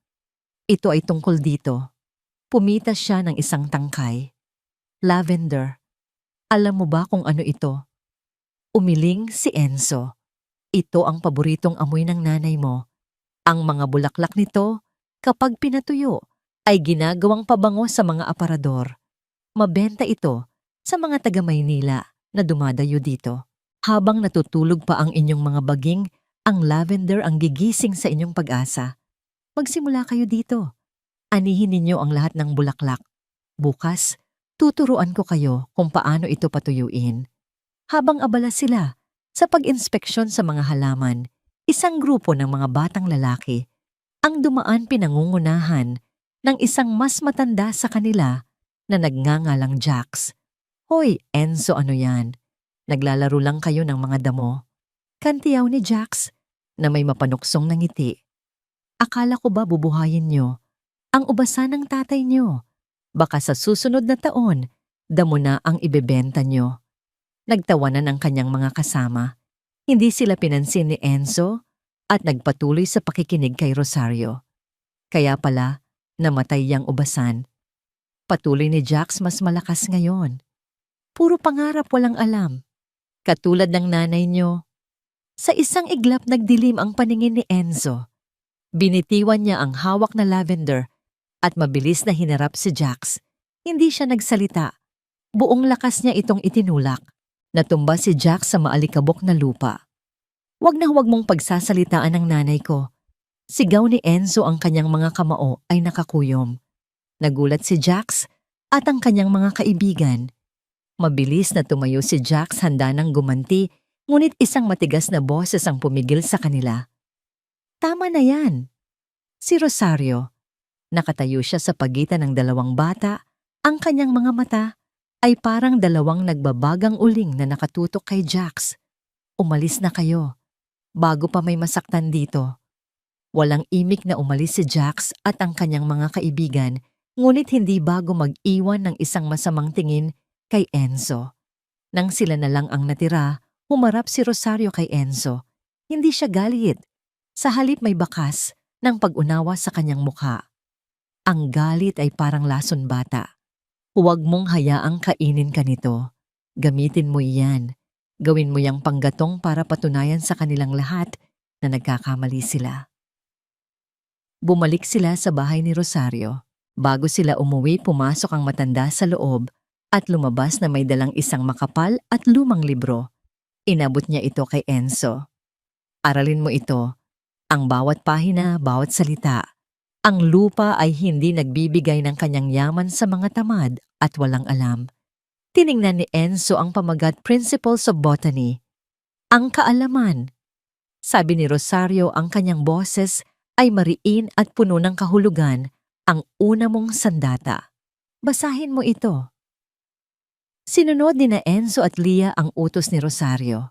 Ito ay tungkol dito. Pumitas siya ng isang tangkay. Lavender. Alam mo ba kung ano ito? Umiling si Enzo. Ito ang paboritong amoy ng nanay mo. Ang mga bulaklak nito, kapag pinatuyo, ay ginagawang pabango sa mga aparador. Mabenta ito sa mga taga-Maynila na dumadayo dito. Habang natutulog pa ang inyong mga baging, ang lavender ang gigising sa inyong pag-asa. Magsimula kayo dito. Anihin ninyo ang lahat ng bulaklak. Bukas, tuturuan ko kayo kung paano ito patuyuin. Habang abala sila sa pag-inspeksyon sa mga halaman, isang grupo ng mga batang lalaki ang dumaan pinangungunahan ng isang mas matanda sa kanila na nagngangalang Jax. "Hoy, Enzo, ano yan? Naglalaro lang kayo ng mga damo?" Kantiyaw ni Jax na may mapanuksong na ngiti. "Akala ko ba bubuhayin nyo ang ubasan ng tatay nyo? Baka sa susunod na taon, damo na ang ibebenta nyo." Nagtawanan ang kanyang mga kasama. Hindi sila pinansin ni Enzo at nagpatuloy sa pakikinig kay Rosario. Kaya pala, namatay yang ubasan. Patuloy ni Jax, mas malakas ngayon. Puro pangarap, walang alam. Katulad ng nanay nyo. Sa isang iglap nagdilim ang paningin ni Enzo. Binitiwan niya ang hawak na lavender at mabilis na hinarap si Jax. Hindi siya nagsalita. Buong lakas niya itong itinulak. Natumba si Jax sa maalikabok na lupa. "Wag na huwag mong pagsasalitaan ng nanay ko." Sigaw ni Enzo, ang kanyang mga kamao ay nakakuyom. Nagulat si Jax at ang kanyang mga kaibigan. Mabilis na tumayo si Jax, handa nang gumanti, ngunit isang matigas na boses ang pumigil sa kanila. "Tama na yan." Si Rosario. Nakatayo siya sa pagitan ng dalawang bata. Ang kanyang mga mata ay parang dalawang nagbabagang uling na nakatutok kay Jax. "Umalis na kayo, bago pa may masaktan dito." Walang imik na umalis si Jax at ang kanyang mga kaibigan, ngunit hindi bago mag-iwan ng isang masamang tingin kay Enzo. Nang sila na lang ang natira, humarap si Rosario kay Enzo. Hindi siya galit. Sa halip may bakas ng pag-unawa sa kanyang mukha. Ang galit ay parang lason bata. "Huwag mong hayaang kainin ka nito. Gamitin mo iyan. Gawin mo yang panggatong para patunayan sa kanilang lahat na nagkakamali sila." Bumalik sila sa bahay ni Rosario. Bago sila umuwi, pumasok ang matanda sa loob at lumabas na may dalang isang makapal at lumang libro. Inabot niya ito kay Enzo. "Aralin mo ito. Ang bawat pahina, bawat salita. Ang lupa ay hindi nagbibigay ng kanyang yaman sa mga tamad at walang alam." Tiningnan ni Enzo ang pamagat Principles of Botany. "Ang kaalaman." Sabi ni Rosario, ang kanyang boses ay mariin at puno ng kahulugan. "Ang una mong sandata. Basahin mo ito." Sinunod ni na Enzo at Lia ang utos ni Rosario.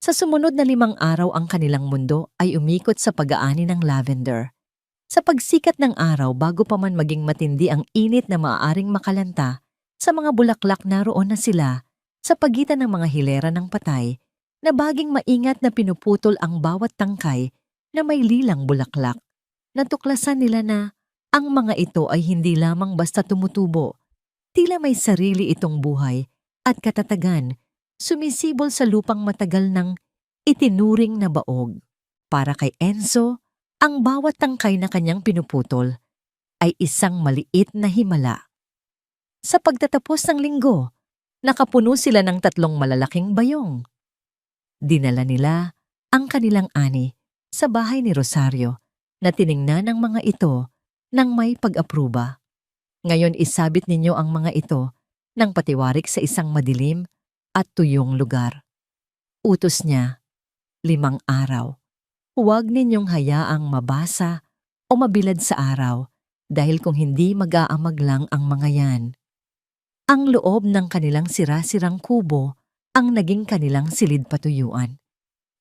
Sa sumunod na 5 araw ang kanilang mundo ay umikot sa pag-aani ng lavender. Sa pagsikat ng araw, bago pa man maging matindi ang init na maaaring makalanta, sa mga bulaklak naroon na sila sa pagitan ng mga hilera ng patay na baging maingat na pinuputol ang bawat tangkay na may lilang bulaklak. Natuklasan nila na ang mga ito ay hindi lamang basta tumutubo. Tila may sarili itong buhay at katatagan, sumisibol sa lupang matagal ng itinuring na baog. Para kay Enzo, ang bawat tangkay na kanyang pinuputol ay isang maliit na himala. Sa pagtatapos ng linggo, nakapuno sila ng 3 malalaking bayong. Dinala nila ang kanilang ani sa bahay ni Rosario na tiningnan ng mga ito nang may pag-apruba. "Ngayon isabit ninyo ang mga ito ng patiwarik sa isang madilim at tuyong lugar." Utos niya, 5 araw. "Huwag ninyong hayaang mabasa o mabilad sa araw dahil kung hindi mag-aamag lang ang mga yan." Ang loob ng kanilang sira-sirang kubo ang naging kanilang silid patuyuan.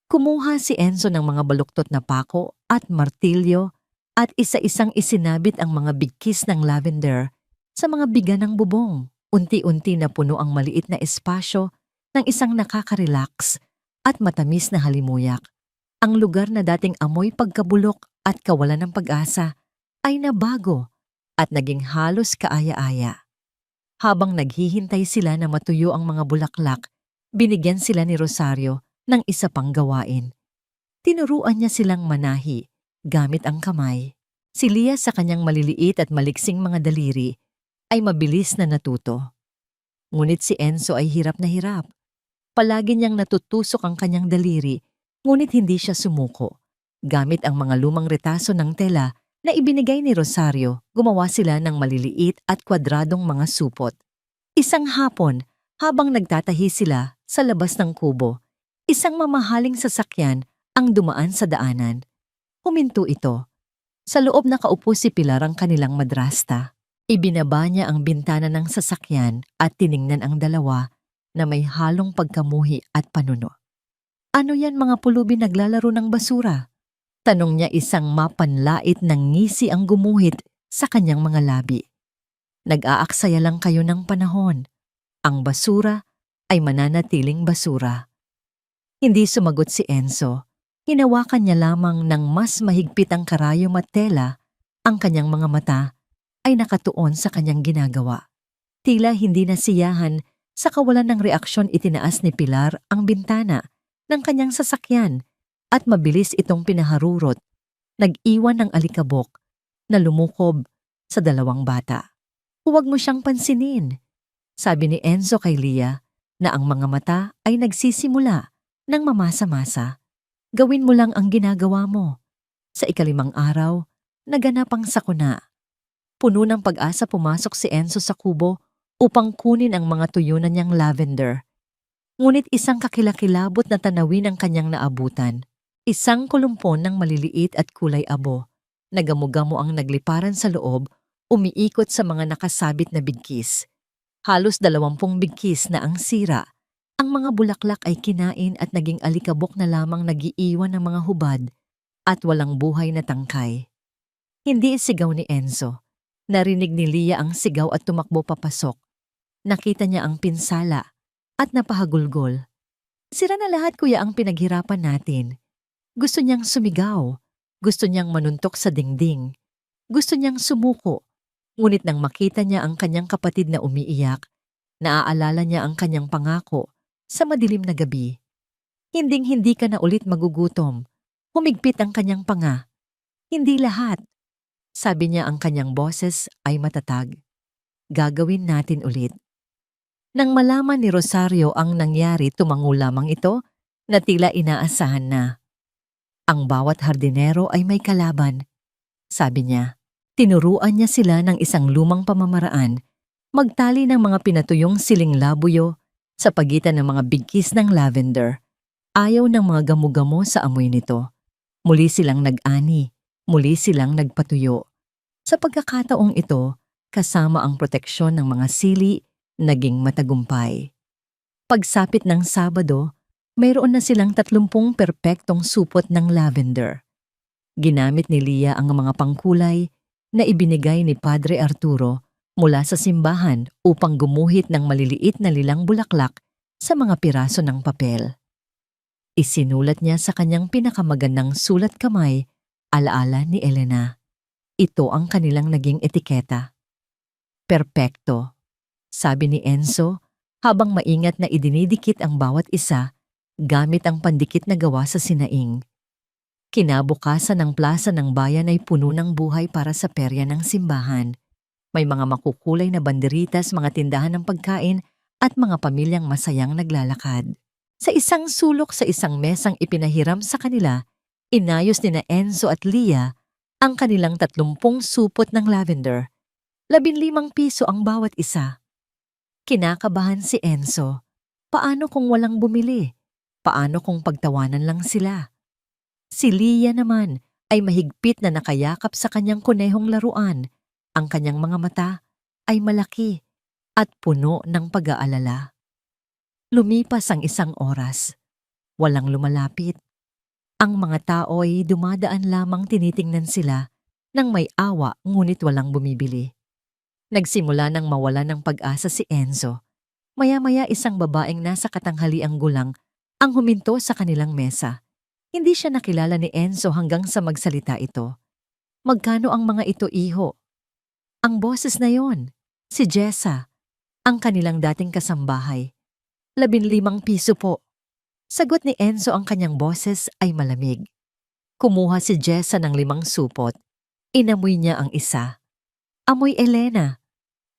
Kumuha si Enzo ng mga baluktot na pako at martilyo at isa-isang isinabit ang mga bigkis ng lavender sa mga biga ng bubong. Unti-unti na puno ang maliit na espasyo ng isang nakaka-relax at matamis na halimuyak. Ang lugar na dating amoy pagkabulok at kawalan ng pag-asa ay nabago at naging halos kaaya-aya. Habang naghihintay sila na matuyo ang mga bulaklak, binigyan sila ni Rosario ng isa pang gawain. Tinuruan niya silang manahi gamit ang kamay. Si Lia sa kanyang maliliit at maliksing mga daliri ay mabilis na natuto. Ngunit si Enzo ay hirap na hirap. Palagi niyang natutusok ang kanyang daliri, ngunit hindi siya sumuko. Gamit ang mga lumang retaso ng tela na ibinigay ni Rosario, gumawa sila ng maliliit at kwadradong mga supot. Isang hapon, habang nagtatahi sila sa labas ng kubo, isang mamahaling sasakyan ang dumaan sa daanan. Huminto ito. Sa loob nakaupo si Pilar ang kanilang madrasta. Ibinaba niya ang bintana ng sasakyan at tiningnan ang dalawa na may halong pagkamuhi at panuno. Ano yan mga pulubi naglalaro ng basura? Tanong niya isang mapanlait ng ngisi ang gumuhit sa kanyang mga labi. Nag-aaksaya lang kayo ng panahon. Ang basura ay mananatiling basura. Hindi sumagot si Enzo. Hinawakan niya lamang ng mas mahigpit ang karayom at tela. Ang kanyang mga mata ay nakatuon sa kanyang ginagawa. Tila hindi nasiyahan sa kawalan ng reaksyon itinaas ni Pilar ang bintana ng kanyang sasakyan at mabilis itong pinaharurot. Nag-iwan ng alikabok na lumukob sa dalawang bata. Huwag mo siyang pansinin, sabi ni Enzo kay Lia na ang mga mata ay nagsisimula ng mamasa-masa. Gawin mo lang ang ginagawa mo. Sa ikalimang araw, naganap ang sakuna. Puno ng pag-asa pumasok si Enzo sa kubo upang kunin ang mga tuyunan niyang lavender. Ngunit isang kakilakilabot na tanawin ang kanyang naabutan. Isang kulumpon ng maliliit at kulay abo. Nagamo-gamo ang nagliparan sa loob, umiikot sa mga nakasabit na bigkis. Halos 20 bigkis na ang sira. Ang mga bulaklak ay kinain at naging alikabok na lamang nagiiwan ng mga hubad at walang buhay na tangkay. Hindi sigaw ni Enzo. Narinig ni Lia ang sigaw at tumakbo papasok. Nakita niya ang pinsala at napahagulgol. Sira na lahat kuya ang pinaghirapan natin. Gusto niyang sumigaw. Gusto niyang manuntok sa dingding. Gusto niyang sumuko. Ngunit nang makita niya ang kanyang kapatid na umiiyak, naaalala niya ang kanyang pangako sa madilim na gabi. Hinding-hindi ka na ulit magugutom. Humigpit ang kanyang panga. Hindi lahat. Sabi niya ang kanyang boses ay matatag. Gagawin natin ulit. Nang malaman ni Rosario ang nangyari, tumango lamang ito na tila inaasahan na. Ang bawat hardinero ay may kalaban. Sabi niya, tinuruan niya sila ng isang lumang pamamaraan, magtali ng mga pinatuyong siling labuyo sa pagitan ng mga bigkis ng lavender. Ayaw ng mga gamu-gamo sa amoy nito. Muli silang nag-ani, muli silang nagpatuyo. Sa pagkakataong ito, kasama ang proteksyon ng mga sili, naging matagumpay. Pagsapit ng Sabado, mayroon na silang 30 perpektong supot ng lavender. Ginamit ni Lia ang mga pangkulay na ibinigay ni Padre Arturo mula sa simbahan upang gumuhit ng maliliit na lilang bulaklak sa mga piraso ng papel. Isinulat niya sa kanyang pinakamagandang sulat kamay, alaala ni Elena. Ito ang kanilang naging etiketa. Perpekto, sabi ni Enzo habang maingat na idinidikit ang bawat isa gamit ang pandikit na gawa sa sinaing. Kinabukasan ng plaza ng bayan ay puno ng buhay para sa perya ng simbahan. May mga makukulay na banderitas, mga tindahan ng pagkain at mga pamilyang masayang naglalakad. Sa isang sulok sa isang mesang ipinahiram sa kanila, inayos ni na Enzo at Lia ang kanilang 30 supot ng lavender. 15 piso ang bawat isa. Kinakabahan si Enzo. Paano kung walang bumili? Paano kung pagtawanan lang sila? Si Lia naman ay mahigpit na nakayakap sa kanyang kunehong laruan. Ang kanyang mga mata ay malaki at puno ng pag-aalala. Lumipas ang 1 oras. Walang lumalapit. Ang mga tao ay dumadaan lamang tinitingnan sila nang may awa ngunit walang bumibili. Nagsimula nang mawala ng pag-asa si Enzo. Maya-maya isang babaeng nasa katanghaliang gulang ang huminto sa kanilang mesa. Hindi siya nakilala ni Enzo hanggang sa magsalita ito. Magkano ang mga ito, iho? Ang boses na yon, si Jessa, ang kanilang dating kasambahay. 15 piso po. Sagot ni Enzo, ang kanyang boses ay malamig. Kumuha si Jessa ng 5 supot. Inamoy niya ang isa. Amoy Elena.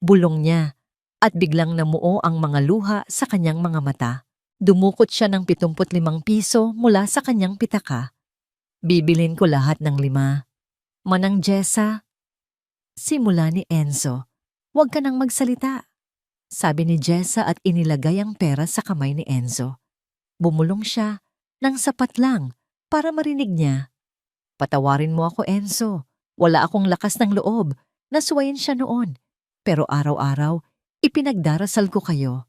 Bulong niya at biglang namuo ang mga luha sa kanyang mga mata. Dumukot siya ng 75 piso mula sa kanyang pitaka. Bibilin ko lahat ng 5. Manang Jessa. Simula ni Enzo. Huwag ka nang magsalita. Sabi ni Jessa at inilagay ang pera sa kamay ni Enzo. Bumulong siya ng sapat lang para marinig niya. Patawarin mo ako, Enzo. Wala akong lakas ng loob na suwayin siya noon. Pero araw-araw, ipinagdarasal ko kayo.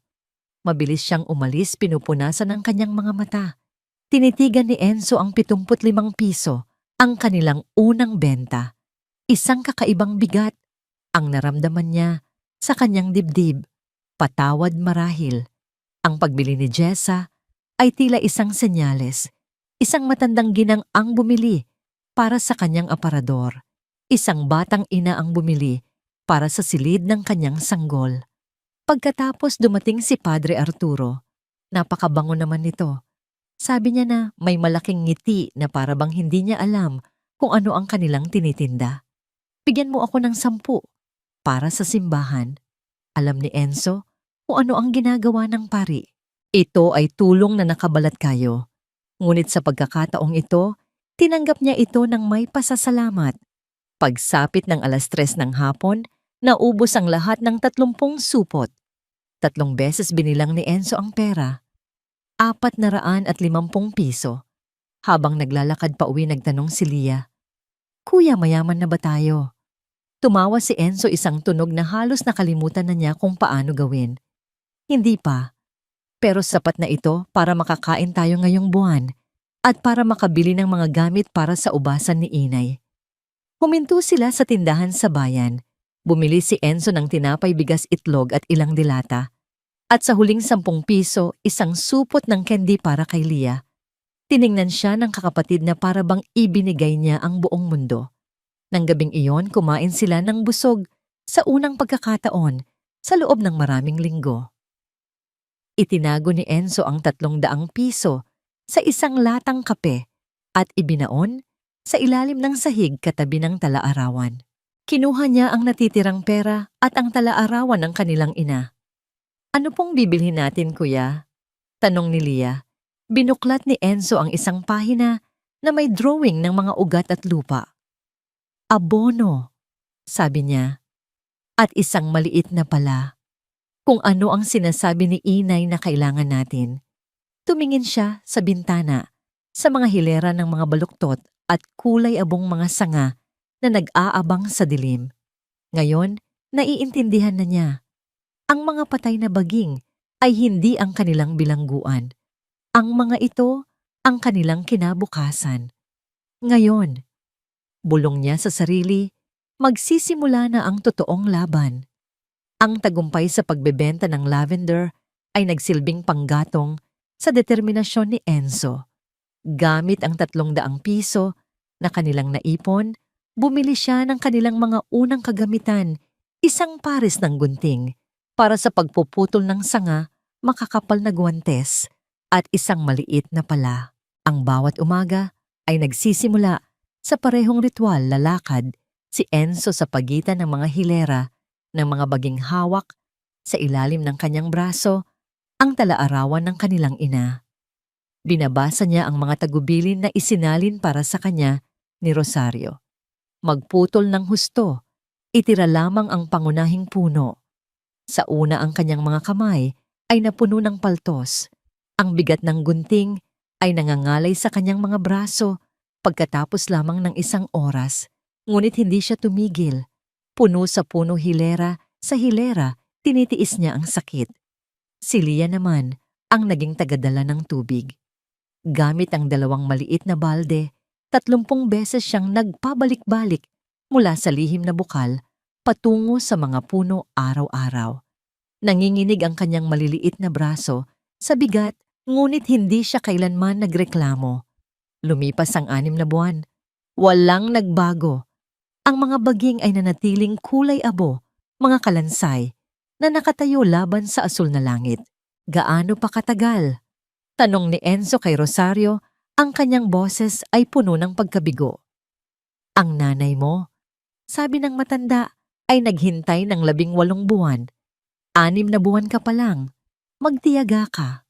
Mabilis siyang umalis, pinupunasan ang kanyang mga mata. Tinitigan ni Enzo ang 75 piso, ang kanilang unang benta. Isang kakaibang bigat ang naramdaman niya sa kanyang dibdib. Patawad marahil. Ang pagbili ni Jessa ay tila isang senyales. Isang matandang ginang ang bumili para sa kanyang aparador. Isang batang ina ang bumili para sa silid ng kanyang sanggol. Pagkatapos dumating si Padre Arturo. Napakabango naman nito. Sabi niya na may malaking ngiti na para bang hindi niya alam kung ano ang kanilang tinitinda. Bigyan mo ako ng 10 para sa simbahan. Alam ni Enzo kung ano ang ginagawa ng pari. Ito ay tulong na nakabalat kayo. Ngunit sa pagkakataong ito, tinanggap niya ito ng may pasasalamat. Pagsapit ng 3:00 ng hapon, naubos ang lahat ng 30 supot. 3 beses binilang ni Enzo ang pera. 450 piso. Habang naglalakad pa uwi, nagtanong si Lia, "Kuya, mayaman na ba tayo?" Tumawa si Enzo, isang tunog na halos nakalimutan na niya kung paano gawin. Hindi pa. Pero sapat na ito para makakain tayo ngayong buwan at para makabili ng mga gamit para sa ubasan ni Inay. Huminto sila sa tindahan sa bayan. Bumili si Enzo ng tinapay, bigas, itlog at ilang dilata. At sa huling 10 piso, isang supot ng candy para kay Lia. Tiningnan siya ng kakapatid na para bang ibinigay niya ang buong mundo. Nang gabing iyon, kumain sila ng busog sa unang pagkakataon sa loob ng maraming linggo. Itinago ni Enzo ang 300 piso sa isang latang kape at ibinaon sa ilalim ng sahig katabi ng talaarawan. Kinuha niya ang natitirang pera at ang talaarawan ng kanilang ina. "Ano pong bibilhin natin, kuya?" tanong ni Lia. Binuklat ni Enzo ang isang pahina na may drawing ng mga ugat at lupa. "Abono," sabi niya. At isang maliit na pala. Kung ano ang sinasabi ni Inay na kailangan natin. Tumingin siya sa bintana, sa mga hilera ng mga baluktot at kulay abong mga sanga na nag-aabang sa dilim. Ngayon, naiintindihan na niya. Ang mga patay na baging ay hindi ang kanilang bilangguan. Ang mga ito ang kanilang kinabukasan. Ngayon, bulong niya sa sarili, magsisimula na ang totoong laban. Ang tagumpay sa pagbebenta ng lavender ay nagsilbing panggatong sa determinasyon ni Enzo. Gamit ang 300 piso na kanilang naipon, bumili siya ng kanilang mga unang kagamitan, isang pares ng gunting para sa pagpuputol ng sanga, makakapal na guwantes at isang maliit na pala. Ang bawat umaga ay nagsisimula sa parehong ritual. Lalakad si Enzo sa pagitan ng mga hilera ng mga baging hawak sa ilalim ng kanyang braso, ang talaarawan ng kanilang ina. Binabasa niya ang mga tagubilin na isinalin para sa kanya ni Rosario. Magputol ng husto, itira lamang ang pangunahing puno. Sa una, ang kanyang mga kamay ay napuno ng paltos. Ang bigat ng gunting ay nangangalay sa kanyang mga braso. Pagkatapos lamang ng 1 oras, ngunit hindi siya tumigil. Puno sa puno, hilera sa hilera, tinitiis niya ang sakit. Si Lia naman ang naging tagadala ng tubig. Gamit ang 2 maliit na balde, 30 beses siyang nagpabalik-balik mula sa lihim na bukal patungo sa mga puno araw-araw. Nanginginig ang kanyang maliliit na braso sa bigat, ngunit hindi siya kailanman nagreklamo. Lumipas ang 6 na buwan. Walang nagbago. Ang mga baging ay nanatiling kulay abo, mga kalansay, na nakatayo laban sa asul na langit. "Gaano pa katagal?" tanong ni Enzo kay Rosario. Ang kanyang boses ay puno ng pagkabigo. "Ang nanay mo," sabi ng matanda, "ay naghintay ng 18 buwan. 6 na buwan ka pa lang. Magtiyaga ka."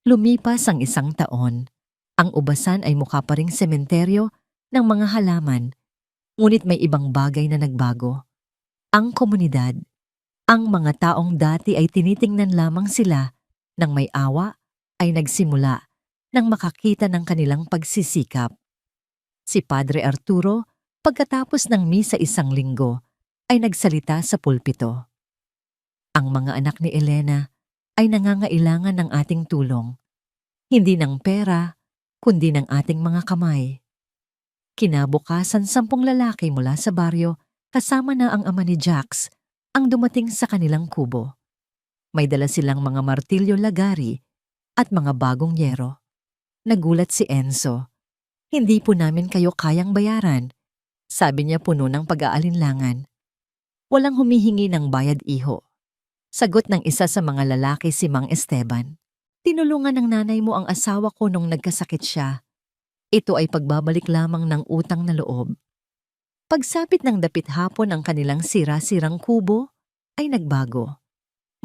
Lumipas ang 1 taon. Ang ubasan ay mukha pa ring sementeryo ng mga halaman. Ngunit may ibang bagay na nagbago. Ang komunidad. Ang mga taong dati ay tinitingnan lamang sila ng may awa ay nagsimula nang makakita ng kanilang pagsisikap. Si Padre Arturo Pagkatapos ng misa isang linggo, ay nagsalita sa pulpito. Ang mga anak ni Elena ay nangangailangan ng ating tulong, hindi ng pera, kundi ng ating mga kamay. Kinabukasan 10 lalaki mula sa baryo kasama na ang ama ni Jax ang dumating sa kanilang kubo. May dala silang mga martilyo lagari at mga bagong yero. Nagulat si Enzo. Hindi po namin kayo kayang bayaran, sabi niya puno ng pag-aalinlangan. Walang humihingi ng bayad, iho. Sagot ng isa sa mga lalaki, si Mang Esteban. Tinulungan ng nanay mo ang asawa ko nung nagkasakit siya. Ito ay pagbabalik lamang ng utang na loob. Pagsapit ng dapit hapon ang kanilang sira-sirang kubo, ay nagbago.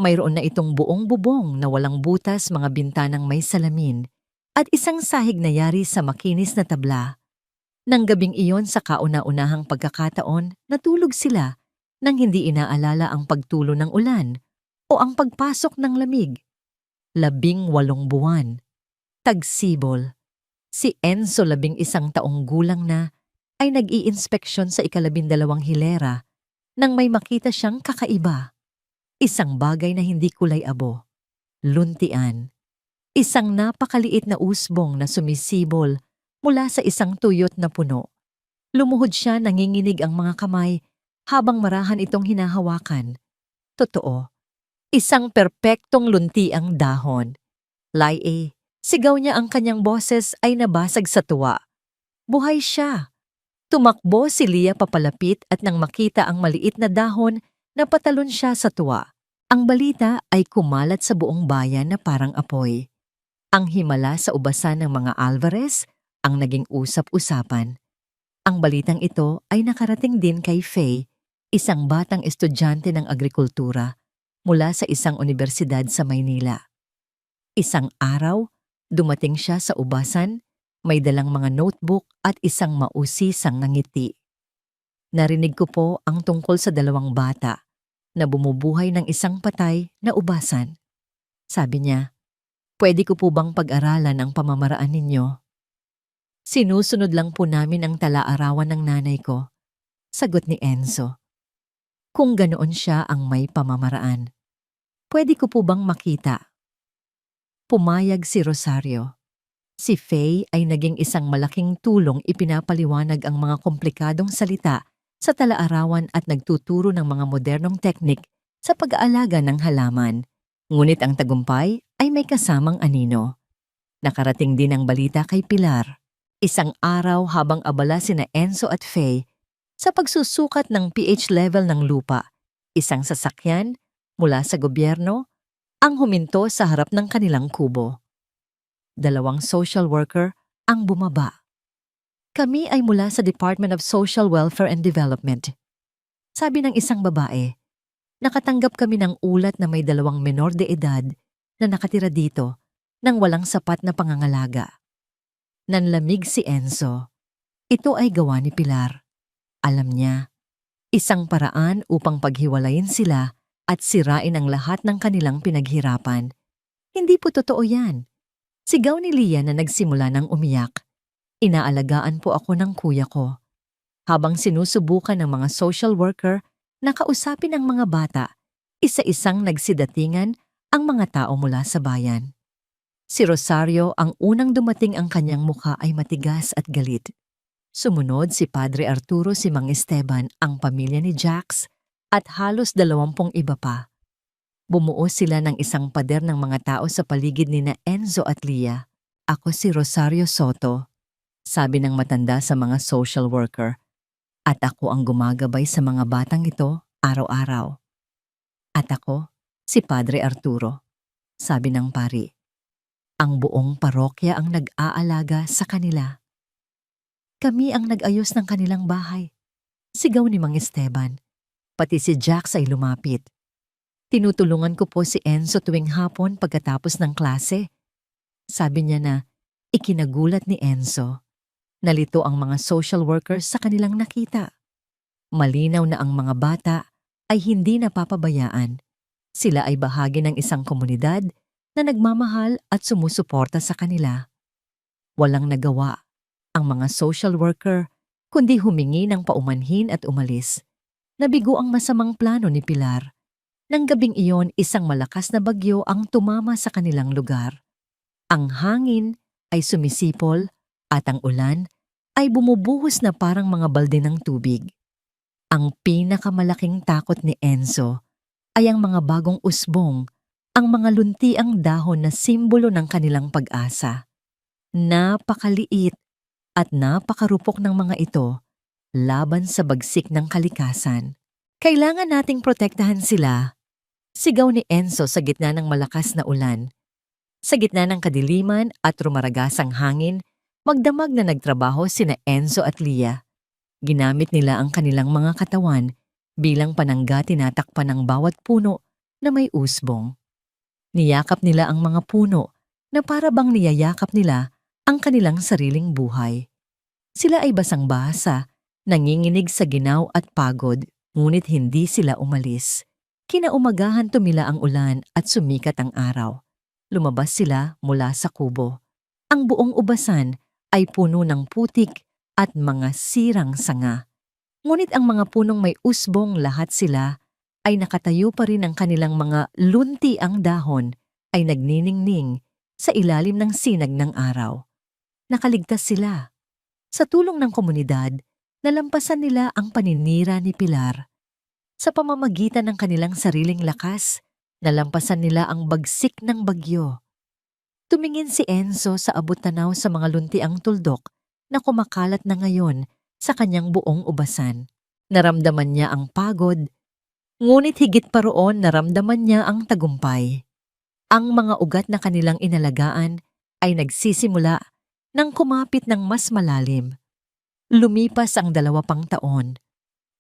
Mayroon na itong buong bubong na walang butas, mga bintanang may salamin, at isang sahig na yari sa makinis na tabla. Nang gabing iyon sa kauna-unahang pagkakataon, natulog sila nang hindi inaalala ang pagtulo ng ulan o ang pagpasok ng lamig. 18 buwan. Tagsibol. Si Enzo, 11 taong gulang na, ay nag-iinspeksyon sa 12 hilera nang may makita siyang kakaiba. Isang bagay na hindi kulay abo. Luntian. Isang napakaliit na usbong na sumisibol mula sa isang tuyot na puno. Lumuhod siya, nanginginig ang mga kamay habang marahan itong hinahawakan. Totoo. Isang perpektong luntiang dahon. Laie. Sigaw niya, ang kanyang boses ay nabasag sa tuwa. Buhay siya. Tumakbo si Lia papalapit at nang makita ang maliit na dahon, napatalon siya sa tuwa. Ang balita ay kumalat sa buong bayan na parang apoy. Ang himala sa ubasan ng mga Alvarez ang naging usap-usapan. Ang balitang ito ay nakarating din kay Faye, isang batang estudyante ng agrikultura mula sa isang universidad sa Maynila. Isang araw, dumating siya sa ubasan, may dalang mga notebook at isang mausisang ngiti. Narinig ko po ang tungkol sa 2 bata na bumubuhay ng isang patay na ubasan. Sabi niya, pwede ko po bang pag-aralan ang pamamaraan ninyo? Sinusunod lang po namin ang tala-arawan ng nanay ko, sagot ni Enzo. Kung ganoon siya ang may pamamaraan, pwede ko po bang makita? Pumayag si Rosario. Si Faye ay naging isang malaking tulong, ipinapaliwanag ang mga komplikadong salita sa tala-arawan at nagtuturo ng mga modernong teknik sa pag-aalaga ng halaman. Ngunit ang tagumpay ay may kasamang anino. Nakarating din ang balita kay Pilar. Isang araw habang abala sina Enzo at Faye sa pagsusukat ng pH level ng lupa, isang sasakyan mula sa gobyerno ang huminto sa harap ng kanilang kubo. 2 social worker ang bumaba. Kami ay mula sa Department of Social Welfare and Development. Sabi ng isang babae, nakatanggap kami ng ulat na may 2 menor de edad na nakatira dito nang walang sapat na pangangalaga. Nanlamig si Enzo. Ito ay gawa ni Pilar. Alam niya, isang paraan upang paghiwalayin sila at sirain ang lahat ng kanilang pinaghirapan. Hindi po totoo yan. Sigaw ni Lia na nagsimula ng umiyak. Inaalagaan po ako ng kuya ko. Habang sinusubukan ng mga social worker na kausapin ang mga bata, isa-isang nagsidatingan ang mga tao mula sa bayan. Si Rosario ang unang dumating, ang kanyang mukha ay matigas at galit. Sumunod si Padre Arturo, si Mang Esteban, ang pamilya ni Jax, at halos 20 iba pa. Bumuo sila ng isang pader ng mga tao sa paligid ni na Enzo at Lia. Ako si Rosario Soto, sabi ng matanda sa mga social worker. At ako ang gumagabay sa mga batang ito araw-araw. At ako, si Padre Arturo, sabi ng pari. Ang buong parokya ang nag-aalaga sa kanila. Kami ang nag-ayos ng kanilang bahay, sigaw ni Mang Esteban. Pati si Jax ay lumapit. Tinutulungan ko po si Enzo tuwing hapon pagkatapos ng klase. Sabi niya na ikinagulat ni Enzo. Nalito ang mga social workers sa kanilang nakita. Malinaw na ang mga bata ay hindi napapabayaan. Sila ay bahagi ng isang komunidad na nagmamahal at sumusuporta sa kanila. Walang nagawa ang mga social worker kundi humingi ng paumanhin at umalis. Nabigo ang masamang plano ni Pilar. Nang gabing iyon, isang malakas na bagyo ang tumama sa kanilang lugar. Ang hangin ay sumisipol at ang ulan ay bumubuhos na parang mga balde ng tubig. Ang pinakamalaking takot ni Enzo ay ang mga bagong usbong, ang mga luntiang dahon na simbolo ng kanilang pag-asa. Napakaliit at napakarupok ng mga ito laban sa bagsik ng kalikasan. Kailangan nating protektahan sila. Sigaw ni Enzo sa gitna ng malakas na ulan. Sa gitna ng kadiliman at rumaragasang hangin, magdamag na nagtrabaho sina Enzo at Lia. Ginamit nila ang kanilang mga katawan bilang panangga tinatakpan ng bawat puno na may usbong. Niyakap nila ang mga puno na para bang niyayakap nila ang kanilang sariling buhay. Sila ay basang-basa, nanginginig sa ginaw at pagod, ngunit hindi sila umalis. Kinaumagahan tumila ang ulan at sumikat ang araw. Lumabas sila mula sa kubo. Ang buong ubasan ay puno ng putik at mga sirang sanga. Ngunit ang mga punong may usbong, lahat sila ay nakatayo pa rin. Ang kanilang mga lunti ang dahon ay nagniningning sa ilalim ng sinag ng araw. Nakaligtas sila. Sa tulong ng komunidad, nalampasan nila ang paninira ni Pilar. Sa pamamagitan ng kanilang sariling lakas, nalampasan nila ang bagsik ng bagyo. Tumingin si Enzo sa abot-tanaw sa mga luntiang tuldok na kumakalat na ngayon sa kanyang buong ubasan. Naramdaman niya ang pagod, ngunit higit pa roon naramdaman niya ang tagumpay. Ang mga ugat na kanilang inalagaan ay nagsisimula nang kumapit ng mas malalim. Lumipas ang 2 pang taon.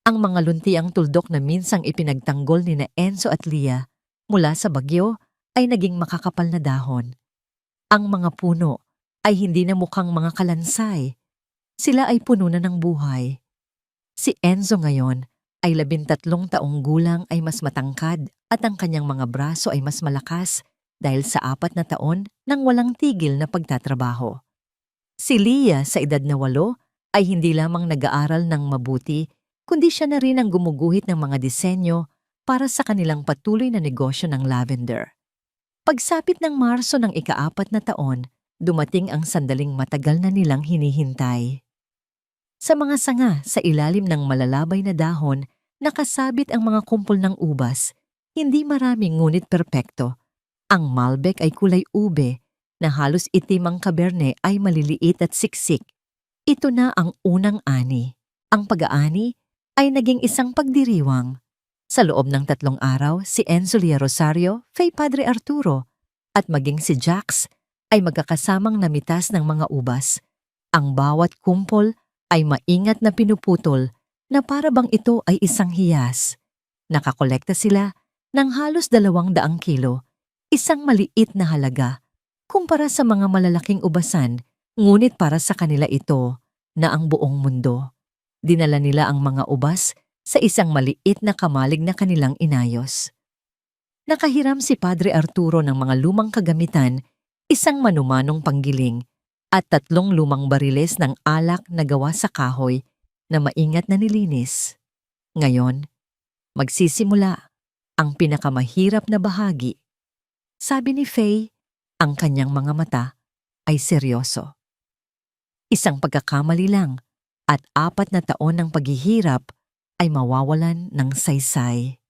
Ang mga luntiang tuldok na minsang ipinagtanggol ni na Enzo at Lia mula sa bagyo ay naging makakapal na dahon. Ang mga puno ay hindi na mukhang mga kalansay. Sila ay puno na ng buhay. Si Enzo ngayon ay 13 taong gulang, ay mas matangkad at ang kanyang mga braso ay mas malakas dahil sa 4 na taon ng walang tigil na pagtatrabaho. Si Lia sa edad na 8 ay hindi lamang nag-aaral ng mabuti, kundi siya na rin ang gumuguhit ng mga disenyo para sa kanilang patuloy na negosyo ng lavender. Pagsapit ng Marso ng ika-4 na taon, dumating ang sandaling matagal na nilang hinihintay. Sa mga sanga sa ilalim ng malalabay na dahon, nakasabit ang mga kumpol ng ubas, hindi marami ngunit perpekto. Ang Malbec ay kulay ube, na halos itim. Ang Cabernet ay maliliit at siksik. Ito na ang unang ani. Ang pag-aani ay naging isang pagdiriwang. Sa loob ng 3 araw, si Enzo Lia Rosario, Fay Padre Arturo, at maging si Jax ay magkakasamang namitas ng mga ubas. Ang bawat kumpol ay maingat na pinuputol na para bang ito ay isang hiyas. Nakakolekta sila ng halos 200 kilo, isang maliit na halaga kumpara sa mga malalaking ubasan, ngunit para sa kanila ito na ang buong mundo. Dinala nila ang mga ubas sa isang maliit na kamalig na kanilang inayos. Nakahiram si Padre Arturo ng mga lumang kagamitan, isang manumanong panggiling, at 3 lumang bariles ng alak na gawa sa kahoy na maingat na nilinis. Ngayon, magsisimula ang pinakamahirap na bahagi. Sabi ni Fay, ang kanyang mga mata ay seryoso. Isang pagkakamali lang at 4 na taon ng paghihirap ay mawawalan ng saysay.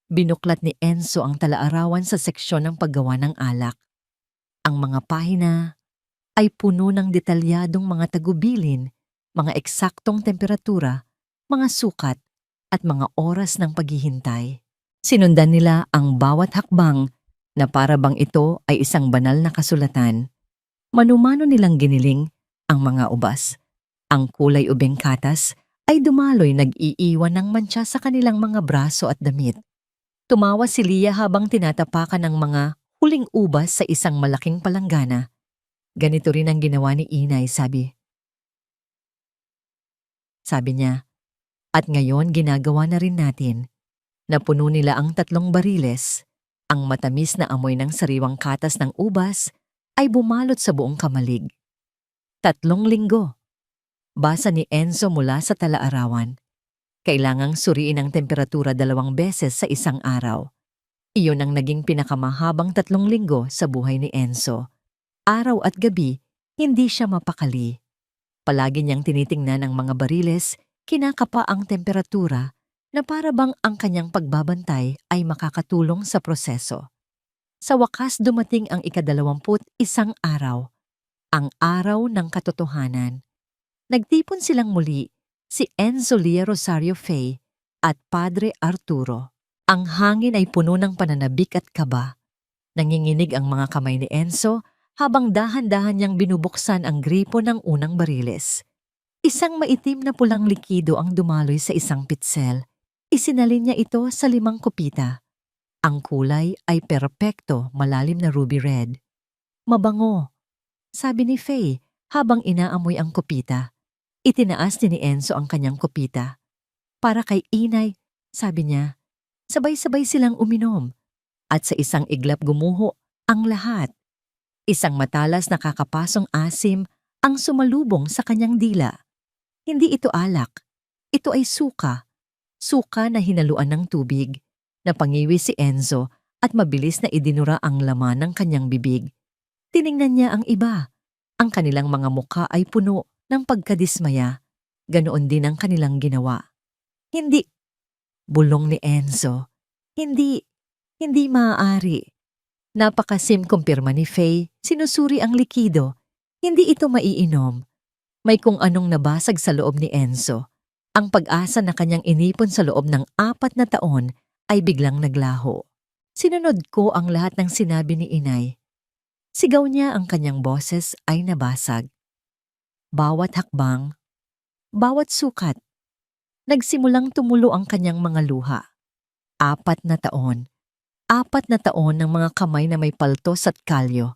Binuklat ni Enzo ang talaarawan sa seksyon ng paggawa ng alak. Ang mga pahina ay puno ng detalyadong mga tagubilin, mga eksaktong temperatura, mga sukat, at mga oras ng paghihintay. Sinundan nila ang bawat hakbang na para bang ito ay isang banal na kasulatan. Manumano nilang giniling ang mga ubas. Ang kulay ubeng katas ay dumaloy, nag-iiwan ng mantsa sa kanilang mga braso at damit. Tumawa si Lia habang tinatapakan ng mga huling ubas sa isang malaking palanggana. Ganito rin ang ginawa ni Inay, sabi niya. At ngayon ginagawa na rin natin. Napuno nila ang 3 bariles. Ang matamis na amoy ng sariwang katas ng ubas ay bumalot sa buong kamalig. 3 linggo. Basa ni Enzo mula sa talaarawan. Kailangang suriin ang temperatura 2 beses sa isang araw. Iyon ang naging pinakamahabang 3 linggo sa buhay ni Enzo. Araw at gabi, hindi siya mapakali. Palagi niyang tinitingnan ang mga bariles, kinakapa ang temperatura na para bang ang kanyang pagbabantay ay makakatulong sa proseso. Sa wakas dumating ang ika-21 araw, ang araw ng katotohanan. Nagtipon silang muli, si Enzo Lia Rosario Fay at Padre Arturo. Ang hangin ay puno ng pananabik at kaba. Nanginginig ang mga kamay ni Enzo habang dahan-dahan niyang binubuksan ang gripo ng unang bariles. Isang maitim na pulang likido ang dumaloy sa isang pitsel. Isinalin niya ito sa 5 kupita. Ang kulay ay perpekto, malalim na ruby red. Mabango, sabi ni Fay habang inaamoy ang kupita. Itinaas din ni Enzo ang kanyang kupita. Para kay inay, sabi niya. Sabay-sabay silang uminom at sa isang iglap gumuho ang lahat. Isang matalas na kakapasong asim ang sumalubong sa kanyang dila. Hindi ito alak. Ito ay suka. Suka na hinaluan ng tubig. Napangiwi si Enzo at mabilis na idinura ang laman ng kanyang bibig. Tiningnan niya ang iba. Ang kanilang mga mukha ay puno ng pagkadismaya. Ganoon din ang kanilang ginawa. Hindi, bulong ni Enzo. Hindi maaari. Napakasim kumpirma ni Fay, sinusuri ang likido. Hindi ito maiinom. May kung anong nabasag sa loob ni Enzo. Ang pag-asa na kanyang inipon sa loob ng 4 na taon ay biglang naglaho. Sinunod ko ang lahat ng sinabi ni inay. Sigaw niya, ang kanyang boses ay nabasag. Bawat hakbang, bawat sukat. Nagsimulang tumulo ang kanyang mga luha. 4 na taon. 4 na taon ng mga kamay na may paltos at kalyo.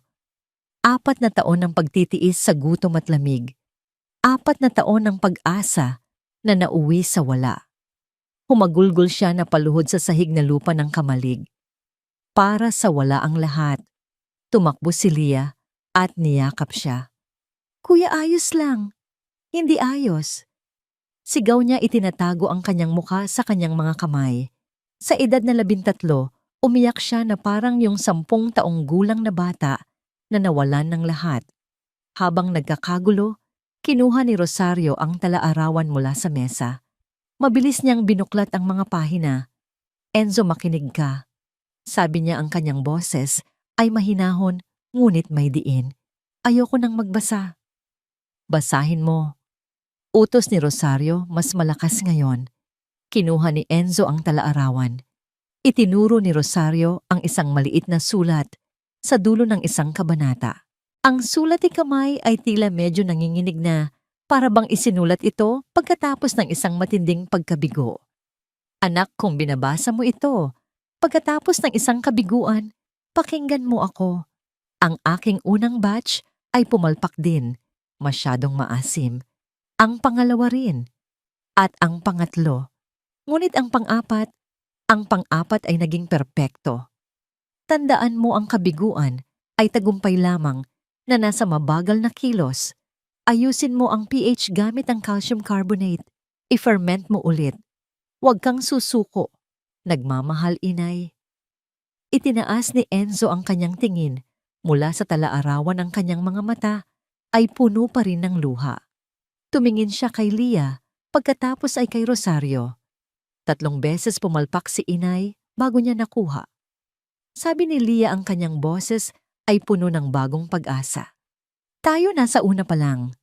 4 na taon ng pagtitiis sa gutom at lamig. 4 na taon ng pag-asa na nauwi sa wala. Humagulgol siya na paluhod sa sahig na lupa ng kamalig. Para sa wala ang lahat. Tumakbo si Lia at niyakap siya. Kuya, ayos lang. Hindi ayos. Sigaw niya, itinatago ang kanyang mukha sa kanyang mga kamay. Sa edad na 13, umiyak siya na parang yung 10 taong gulang na bata na nawalan ng lahat. Habang nagkakagulo, kinuha ni Rosario ang talaarawan mula sa mesa. Mabilis niyang binuklat ang mga pahina. Enzo, makinig ka. Sabi niya, ang kanyang boses ay mahinahon ngunit may diin. Ayoko nang magbasa. Basahin mo. Utos ni Rosario, mas malakas ngayon. Kinuha ni Enzo ang talaarawan. Itinuro ni Rosario ang isang maliit na sulat sa dulo ng isang kabanata. Ang sulat ni kamay ay tila medyo nanginginig na para bang isinulat ito pagkatapos ng isang matinding pagkabigo. Anak, kung binabasa mo ito, pagkatapos ng isang kabiguan, pakinggan mo ako. Ang aking unang batch ay pumalpak din, masyadong maasim. Ang pangalawa rin. At ang pangatlo. Ngunit ang pang-apat ay naging perpekto. Tandaan mo, ang kabiguan ay tagumpay lamang na nasa mabagal na kilos. Ayusin mo ang pH gamit ang calcium carbonate. I-ferment mo ulit. Huwag kang susuko. Nagmamahal, inay. Itinaas ni Enzo ang kanyang tingin. Mula sa talaarawan ang kanyang mga mata ay puno pa rin ng luha. Tumingin siya kay Lia, pagkatapos ay kay Rosario. 3 beses pumalpak si inay bago niya nakuha. Sabi ni Lia, ang kanyang boses ay puno ng bagong pag-asa. Tayo nasa una pa lang.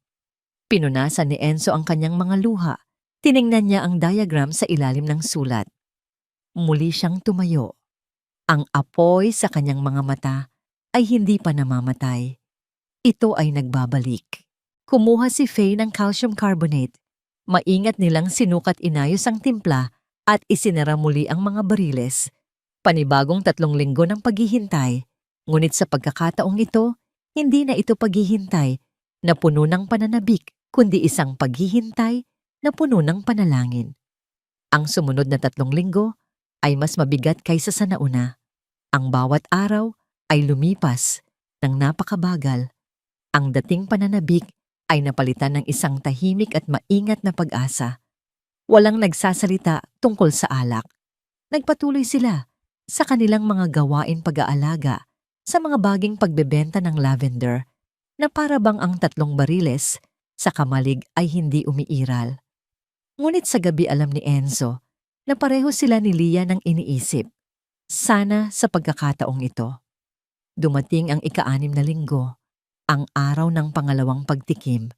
Pinunasan ni Enzo ang kanyang mga luha. Tiningnan niya ang diagram sa ilalim ng sulat. Muli siyang tumayo. Ang apoy sa kanyang mga mata ay hindi pa namamatay. Ito ay nagbabalik. Kumuha si Fay ng calcium carbonate. Maingat nilang sinukat inayos ang timpla at isinara muli ang mga bariles. Panibagong 3 linggo ng paghihintay. Ngunit sa pagkakataong ito, hindi na ito paghihintay na puno ng pananabik, kundi isang paghihintay na puno ng panalangin. Ang sumunod na 3 linggo ay mas mabigat kaysa sa nauna. Ang bawat araw ay lumipas ng napakabagal. Ang dating pananabik ay napalitan ng isang tahimik at maingat na pag-asa. Walang nagsasalita tungkol sa alak. Nagpatuloy sila sa kanilang mga gawain pag-aalaga sa mga baging pagbebenta ng lavender na para bang ang 3 bariles sa kamalig ay hindi umiiral. Ngunit sa gabi alam ni Enzo na pareho sila ni Lia ng iniisip. Sana sa pagkakataong ito. Dumating ang ika-6 na linggo, ang araw ng pangalawang pagtikim.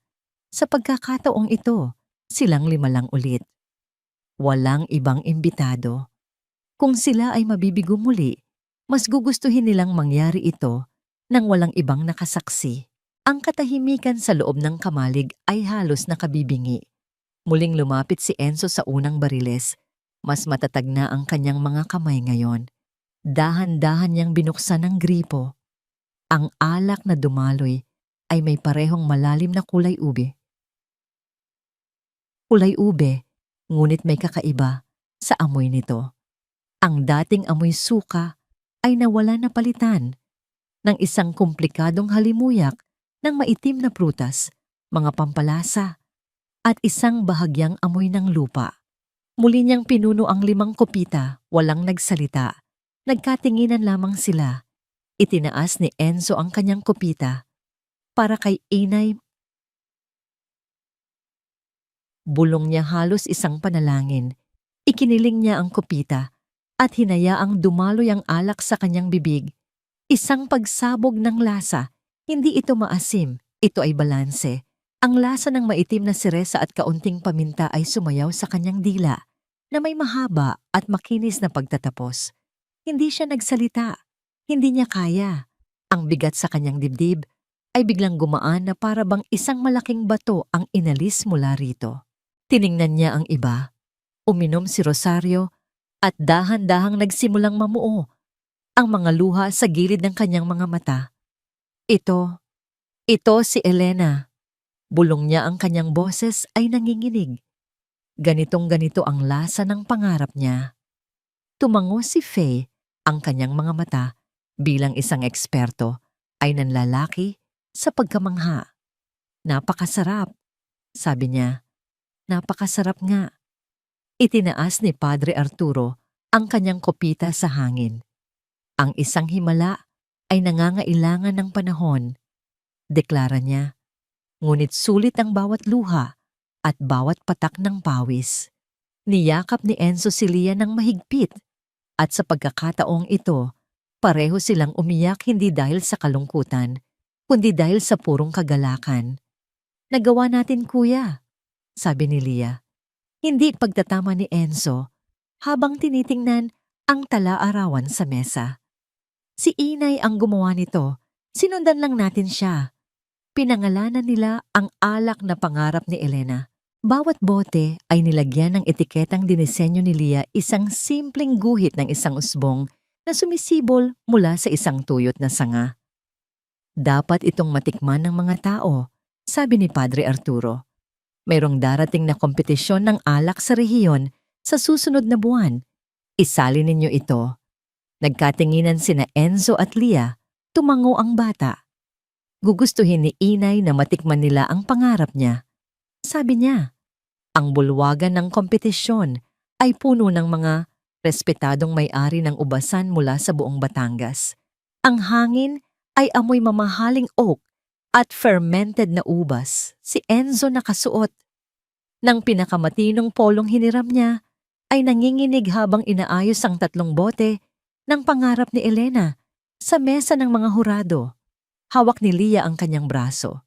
Sa pagkakataong ito, silang 5 lang ulit. Walang ibang imbitado. Kung sila ay mabibigo muli, mas gugustuhin nilang mangyari ito nang walang ibang nakasaksi. Ang katahimikan sa loob ng kamalig ay halos nakabibingi. Muling lumapit si Enzo sa unang bariles. Mas matatag na ang kanyang mga kamay ngayon. Dahan-dahan niyang binuksan ang gripo. Ang alak na dumaloy ay may parehong malalim na kulay ube. Kulay ube, ngunit may kakaiba sa amoy nito. Ang dating amoy suka ay nawala na palitan ng isang komplikadong halimuyak ng maitim na prutas, mga pampalasa, at isang bahagyang amoy ng lupa. Muli niyang pinuno ang 5 kopita, walang nagsalita. Nagkatinginan lamang sila. Itinaas ni Enzo ang kanyang kopita para kay Inay. Bulong niya halos isang panalangin. Ikiniling niya ang kopita at hinayaang dumaloy ang alak sa kanyang bibig. Isang pagsabog ng lasa. Hindi ito maasim, ito ay balanse. Ang lasa ng maitim na siresa at kaunting paminta ay sumayaw sa kanyang dila na may mahaba at makinis na pagtatapos. Hindi siya nagsalita. Hindi niya kaya. Ang bigat sa kanyang dibdib ay biglang gumaan na para bang isang malaking bato ang inalis mula rito. Tiningnan niya ang iba. Uminom si Rosario at dahan-dahang nagsimulang mamuo ang mga luha sa gilid ng kanyang mga mata. Ito si Elena. Bulong niya ang kanyang boses ay nanginginig. Ganitong-ganito ang lasa ng pangarap niya. Tumango si Faye, ang kanyang mga mata bilang isang eksperto ay nanlalaki sa pagkamangha. Napakasarap, sabi niya. Napakasarap nga. Itinaas ni Padre Arturo ang kanyang kopita sa hangin. Ang isang himala ay nangangailangan ng panahon, deklara niya. Ngunit sulit ang bawat luha at bawat patak ng pawis. Niyakap ni Enzo si Lia ng mahigpit at sa pagkakataong ito, pareho silang umiyak hindi dahil sa kalungkutan, kundi dahil sa purong kagalakan. Nagawa natin, kuya, sabi ni Lia. Hindi pagtatama ni Enzo habang tinitingnan ang tala-arawan sa mesa. Si Inay ang gumawa nito, sinundan lang natin siya. Pinangalanan nila ang alak na pangarap ni Elena. Bawat bote ay nilagyan ng etiketang dinisenyo ni Lia isang simpleng guhit ng isang usbong na sumisibol mula sa isang tuyot na sanga. Dapat itong matikman ng mga tao, sabi ni Padre Arturo. Mayroong darating na kompetisyon ng alak sa rehiyon sa susunod na buwan. Isali ninyo ito. Nagkatinginan sina Enzo at Lia, tumango ang bata. Gugustuhin ni Inay na matikman nila ang pangarap niya. Sabi niya, ang bulwagan ng kompetisyon ay puno ng mga respetadong may-ari ng ubasan mula sa buong Batangas. Ang hangin ay amoy mamahaling oak at fermented na ubas. Si Enzo nakasuot. Nang pinakamatinong polong hiniram niya, ay nanginginig habang inaayos ang 3 bote ng pangarap ni Elena sa mesa ng mga hurado. Hawak ni Lia ang kanyang braso.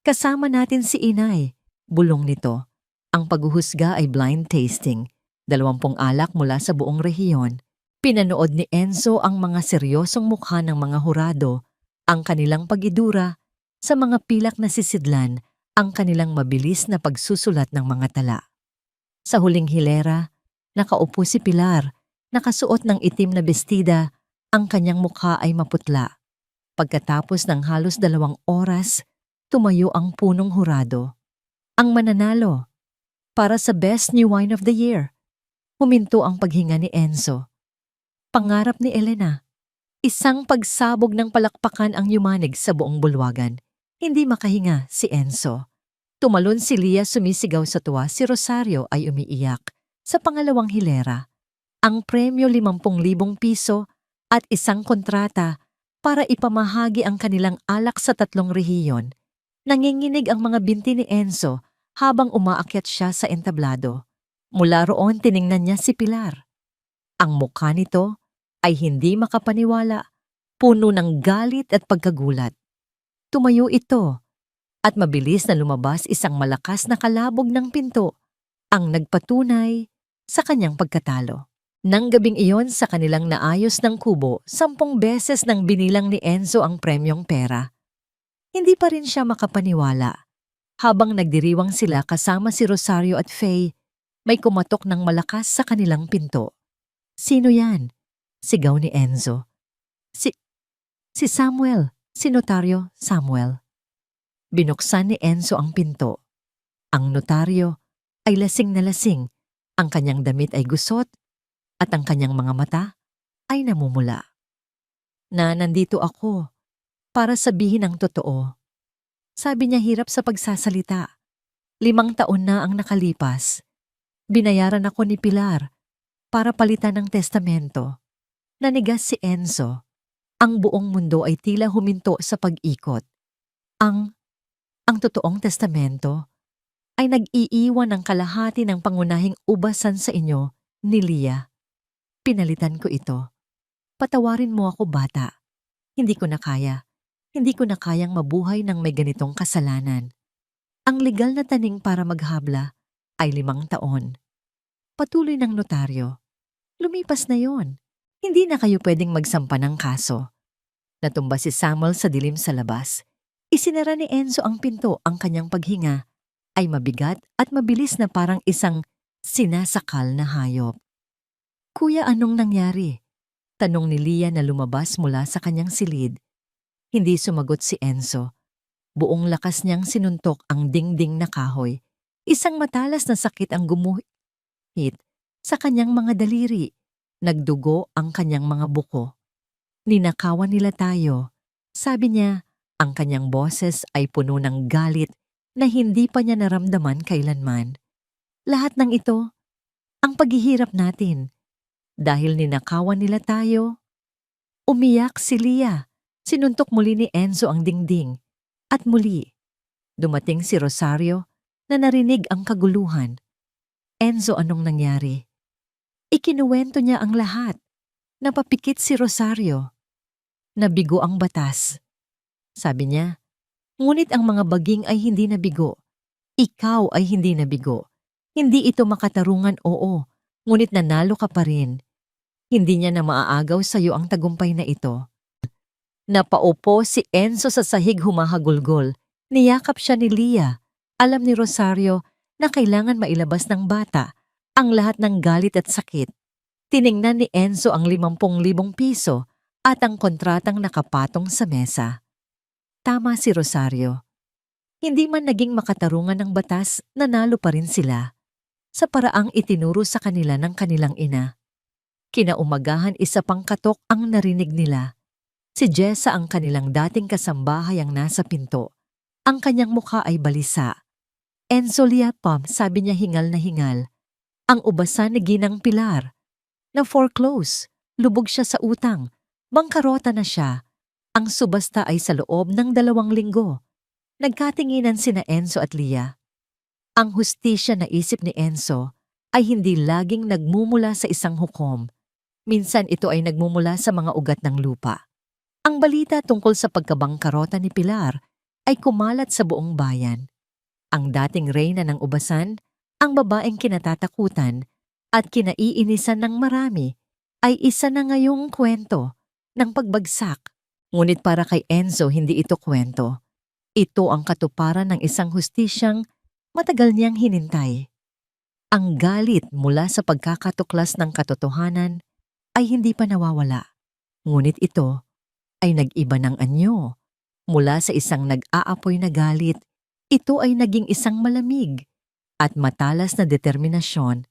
Kasama natin si Inay, bulong nito. Ang paghuhusga ay blind tasting, 20 alak mula sa buong rehiyon. Pinanood ni Enzo ang mga seryosong mukha ng mga hurado, ang kanilang pag-idura, sa mga pilak na sisidlan, ang kanilang mabilis na pagsusulat ng mga tala. Sa huling hilera, nakaupo si Pilar, nakasuot ng itim na bestida, ang kanyang mukha ay maputla. Pagkatapos ng halos 2 oras, tumayo ang punong hurado. Ang mananalo, para sa Best New Wine of the Year. Huminto ang paghinga ni Enzo. Pangarap ni Elena. Isang pagsabog ng palakpakan ang yumanig sa buong bulwagan. Hindi makahinga si Enzo. Tumalon si Leah, sumisigaw sa tuwa. Si Rosario ay umiiyak. Sa pangalawang hilera, ang premyo 50,000 piso at isang kontrata para ipamahagi ang kanilang alak sa 3 rehiyon. Nanginginig ang mga binti ni Enzo habang umaakyat siya sa entablado. Mula roon tiningnan niya si Pilar. Ang mukha nito ay hindi makapaniwala, puno ng galit at pagkagulat. Tumayo ito at mabilis na lumabas isang malakas na kalabog ng pinto ang nagpatunay sa kanyang pagkatalo. Nang gabing iyon sa kanilang naayos ng kubo, 10 beses nang binilang ni Enzo ang premyong pera. Hindi pa rin siya makapaniwala. Habang nagdiriwang sila kasama si Rosario at Faye, may kumatok ng malakas sa kanilang pinto. "Sino yan?" sigaw ni Enzo. Si Samuel, si Notaryo Samuel." Binuksan ni Enzo ang pinto. Ang notaryo ay lasing na lasing, ang kanyang damit ay gusot, at ang kanyang mga mata ay namumula. "Nandito ako para sabihin ang totoo." Sabi niya hirap sa pagsasalita. 5 taon na ang nakalipas. Binayaran ako ni Pilar para palitan ng testamento. Nanigas si Enzo. Ang buong mundo ay tila huminto sa pag-ikot. Ang totoong testamento ay nag-iiwan ng kalahati ng pangunahing ubasan sa inyo ni Leah. Pinalitan ko ito. Patawarin mo ako, bata. Hindi ko na kaya. Hindi ko na kayang mabuhay ng may ganitong kasalanan. Ang legal na taning para maghabla ay 5 taon. Patuloy ng notaryo. Lumipas na yon. Hindi na kayo pwedeng magsampa ng kaso. Natumba si Samuel sa dilim sa labas. Isinara ni Enzo ang pinto. Ang kanyang paghinga ay mabigat at mabilis na parang isang sinasakal na hayop. "Kuya, anong nangyari?" tanong ni Leah na lumabas mula sa kanyang silid. Hindi sumagot si Enzo. Buong lakas niyang sinuntok ang dingding na kahoy. Isang matalas na sakit ang gumuhit sa kanyang mga daliri. Nagdugo ang kanyang mga buko. "Ninakawan nila tayo." Sabi niya, ang kanyang boses ay puno ng galit na hindi pa niya naramdaman kailanman. "Lahat ng ito, ang paghihirap natin. Dahil ninakawan nila tayo." Umiyak si Leah. Sinuntok muli ni Enzo ang dingding. At muli, dumating si Rosario na narinig ang kaguluhan. "Enzo, anong nangyari?" Ikinuwento niya ang lahat. Napapikit si Rosario. "Nabigo ang batas," sabi niya. "Ngunit ang mga baging ay hindi nabigo. Ikaw ay hindi nabigo. Hindi ito makatarungan, oo. Ngunit nanalo ka pa rin. Hindi niya na maaagaw sa iyo ang tagumpay na ito." Napaupo si Enzo sa sahig, humahagulgol. Niyakap siya ni Leah. Alam ni Rosario na kailangan mailabas ng bata ang lahat ng galit at sakit. Tiningnan ni Enzo ang 50,000 piso at ang kontratang nakapatong sa mesa. Tama si Rosario. Hindi man naging makatarungan ng batas, nanalo pa rin sila. Sa paraang itinuro sa kanila ng kanilang ina. Kinaumagahan, isa pang katok ang narinig nila. Si Jessa, ang kanilang dating kasambahay, ang nasa pinto. Ang kanyang mukha ay balisa. "Enzo, Leah, Pam," sabi niya hingal na hingal. "Ang ubasan ni Ginang Pilar. Na-foreclose. Lubog siya sa utang. Bangkarota na siya. Ang subasta ay sa loob ng 2 linggo. Nagkatinginan sina Enzo at Leah. Ang hustisya, na isip ni Enzo, ay hindi laging nagmumula sa isang hukom. Minsan ito ay nagmumula sa mga ugat ng lupa. Ang balita tungkol sa pagkabangkarota ni Pilar ay kumalat sa buong bayan. Ang dating reyna ng ubasan, ang babaeng kinatatakutan at kinaiinisan ng marami, ay isa na ngayong kwento ng pagbagsak. Ngunit para kay Enzo, hindi ito kwento. Ito ang katuparan ng isang hustisyang matagal niyang hinintay. Ang galit mula sa pagkakatuklas ng katotohanan ay hindi pa nawawala. Ngunit ito ay nag-iba ng anyo. Mula sa isang nag-aapoy na galit, ito ay naging isang malamig at matalas na determinasyon.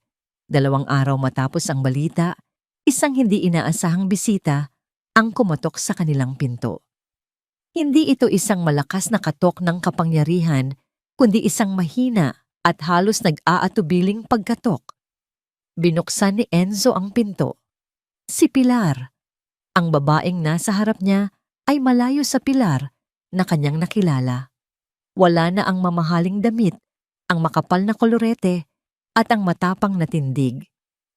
2 araw matapos ang balita, isang hindi inaasahang bisita ang kumatok sa kanilang pinto. Hindi ito isang malakas na katok ng kapangyarihan kundi isang mahina at halos nag-aatubiling pagkatok. Binuksan ni Enzo ang pinto. Si Pilar. Ang babaeng nasa harap niya ay malayo sa Pilar na kanyang nakilala. Wala na ang mamahaling damit, ang makapal na kolorete at ang matapang na tindig.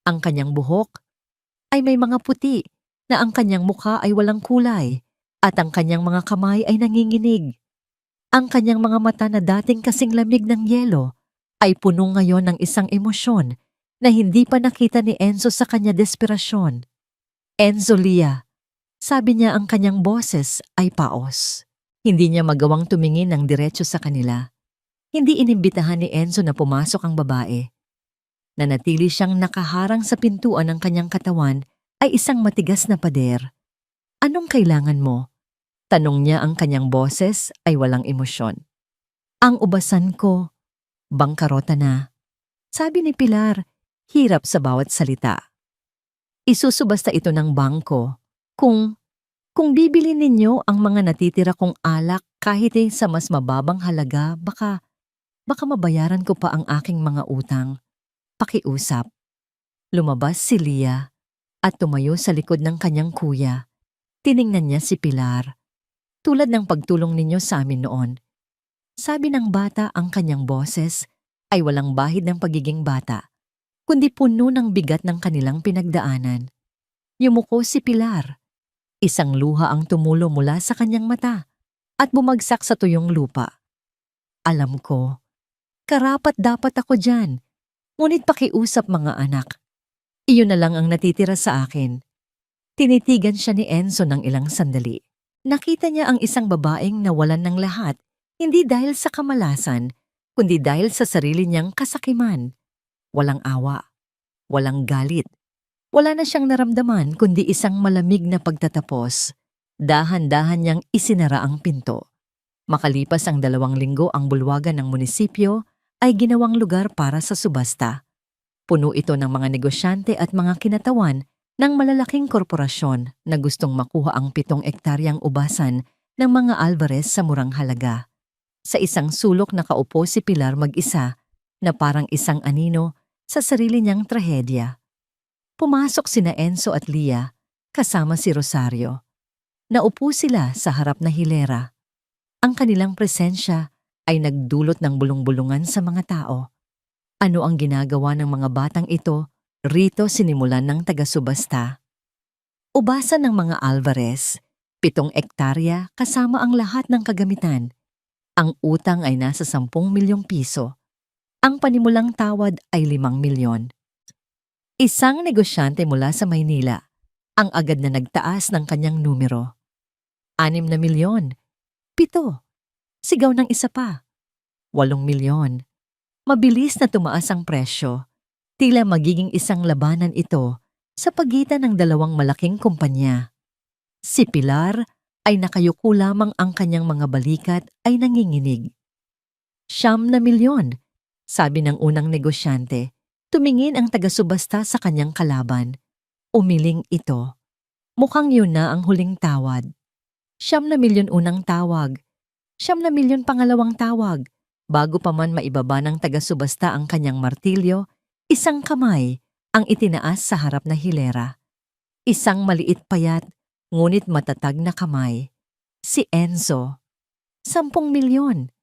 Ang kanyang buhok ay may mga puti na ang kanyang mukha ay walang kulay at ang kanyang mga kamay ay nanginginig. Ang kanyang mga mata na dating kasing lamig ng yelo ay puno ngayon ng isang emosyon na hindi pa nakita ni Enzo sa kanya desperasyon. Enzo, Lia, sabi niya, ang kanyang boses ay paos. Hindi niya magawang tumingin ng diretso sa kanila. Hindi inimbitahan ni Enzo na pumasok ang babae. Nanatili siyang nakaharang sa pintuan ng kanyang katawan ay isang matigas na pader. Anong kailangan mo? Tanong niya, ang kanyang boses ay walang emosyon. Ang ubasan ko, bangkarota na. Sabi ni Pilar, hirap sa bawat salita. Isusubasta ito ng bangko. Kung bibili ninyo ang mga natitira kong alak kahit sa mas mababang halaga, baka mabayaran ko pa ang aking mga utang. Pakiusap. Lumabas si Lia at tumayo sa likod ng kanyang kuya. Tiningnan niya si Pilar. Tulad ng pagtulong ninyo sa amin noon. Sabi ng bata, ang kanyang boses ay walang bahid ng pagiging bata, kundi puno ng bigat ng kanilang pinagdaanan. Yumuko si Pilar. Isang luha ang tumulo mula sa kanyang mata at bumagsak sa tuyong lupa. Alam ko, karapat dapat ako dyan. Ngunit pakiusap, mga anak. Iyon na lang ang natitira sa akin. Tinitigan siya ni Enzo ng ilang sandali. Nakita niya ang isang babaeng nawalan ng lahat, hindi dahil sa kamalasan, kundi dahil sa sarili niyang kasakiman. Walang awa, walang galit. Wala na siyang naramdaman kundi isang malamig na pagtatapos. Dahan-dahan niyang isinara ang pinto. Makalipas ang 2 linggo, ang bulwagan ng munisipyo ay ginawang lugar para sa subasta. Puno ito ng mga negosyante at mga kinatawan ng malalaking korporasyon na gustong makuha ang 7 ektaryang ubasan ng mga Alvarez sa murang halaga. Sa isang sulok nakaupo si Pilar mag-isa na parang isang anino sa sarili niyang trahedya. Pumasok sina Enzo at Lia kasama si Rosario. Naupo sila sa harap na hilera. Ang kanilang presensya ay nagdulot ng bulong-bulungan sa mga tao. Ano ang ginagawa ng mga batang ito rito, sinimulan ng taga-subasta? Ubasan ng mga Alvarez, 7 ektarya kasama ang lahat ng kagamitan. Ang utang ay nasa 10 milyong piso. Ang panimulang tawad ay 5 milyon. Isang negosyante mula sa Maynila ang agad na nagtaas ng kanyang numero. 6 na milyon. 7. Sigaw ng isa pa. 8 milyon. Mabilis na tumaas ang presyo. Tila magiging isang labanan ito sa pagitan ng 2 malaking kumpanya. Si Pilar ay nakayuko lamang, ang kanyang mga balikat ay nanginginig. 9 na milyon, sabi ng unang negosyante. Tumingin ang taga-subasta sa kanyang kalaban. Umiling ito. Mukhang yun na ang huling tawad. 9 na milyon unang tawag. 9 na milyon pangalawang tawag. Bago pa man maibaba ng taga-subasta ang kanyang martilyo, isang kamay ang itinaas sa harap na hilera. Isang maliit payat, ngunit matatag na kamay. Si Enzo. 10 milyon.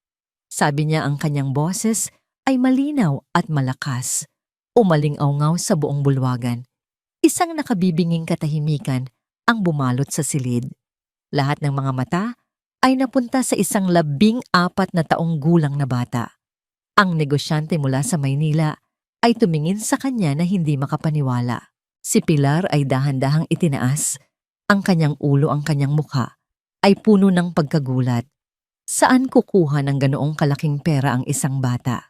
Sabi niya, ang kanyang boses ay malinaw at malakas. Umaling-awngaw sa buong bulwagan. Isang nakabibinging katahimikan ang bumalot sa silid. Lahat ng mga mata ay napunta sa isang 14 na taong gulang na bata. Ang negosyante mula sa Maynila ay tumingin sa kanya na hindi makapaniwala. Si Pilar ay dahan-dahang itinaas. Ang kanyang ulo, ang kanyang mukha ay puno ng pagkagulat. Saan kukuha ng ganoong kalaking pera ang isang bata?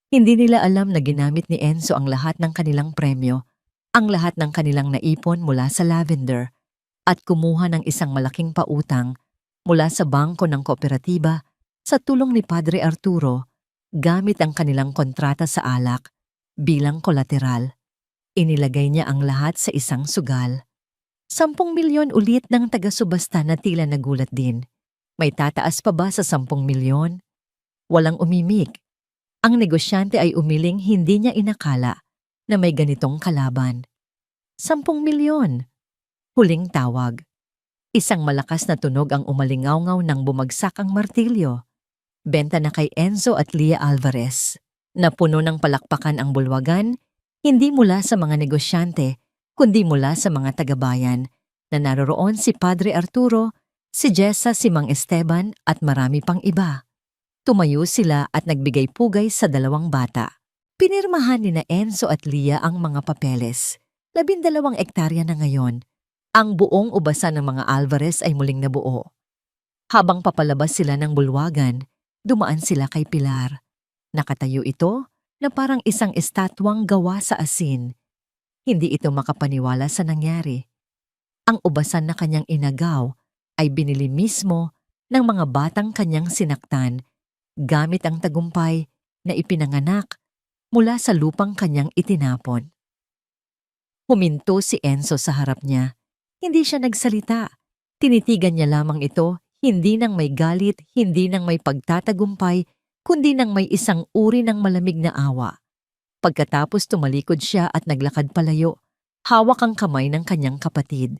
Hindi nila alam na ginamit ni Enzo ang lahat ng kanilang premyo, ang lahat ng kanilang naipon mula sa lavender, at kumuha ng isang malaking pautang mula sa bangko ng kooperatiba sa tulong ni Padre Arturo gamit ang kanilang kontrata sa alak bilang kolateral. Inilagay niya ang lahat sa isang sugal. 10 milyon ulit ng taga-subasta na tila nagulat din. May tataas pa ba sa 10 milyon? Walang umimik. Ang negosyante ay umiling, hindi niya inakala na may ganitong kalaban. 10 milyon. Huling tawag. Isang malakas na tunog ang umalingawngaw nang bumagsak ang martilyo. Benta na kay Enzo at Leah Alvarez. Napuno ng palakpakan ang bulwagan, hindi mula sa mga negosyante, kundi mula sa mga tagabayan, na naroroon si Padre Arturo, si Jessa, si Mang Esteban at marami pang iba. Tumayo sila at nagbigay pugay sa 2 bata. Pinirmahan ni na Enzo at Leah ang mga papeles. 12 ektarya na ngayon. Ang buong ubasan ng mga Alvarez ay muling nabuo. Habang papalabas sila ng bulwagan, dumaan sila kay Pilar. Nakatayo ito na parang isang estatwang gawa sa asin. Hindi ito makapaniwala sa nangyari. Ang ubasan na kanyang inagaw ay binili mismo ng mga batang kanyang sinaktan gamit ang tagumpay na ipinanganak mula sa lupang kanyang itinapon. Huminto si Enzo sa harap niya. Hindi siya nagsalita. Tinitigan niya lamang ito, hindi nang may galit, hindi nang may pagtatagumpay, kundi nang may isang uri ng malamig na awa. Pagkatapos tumalikod siya at naglakad palayo, hawak ang kamay ng kanyang kapatid.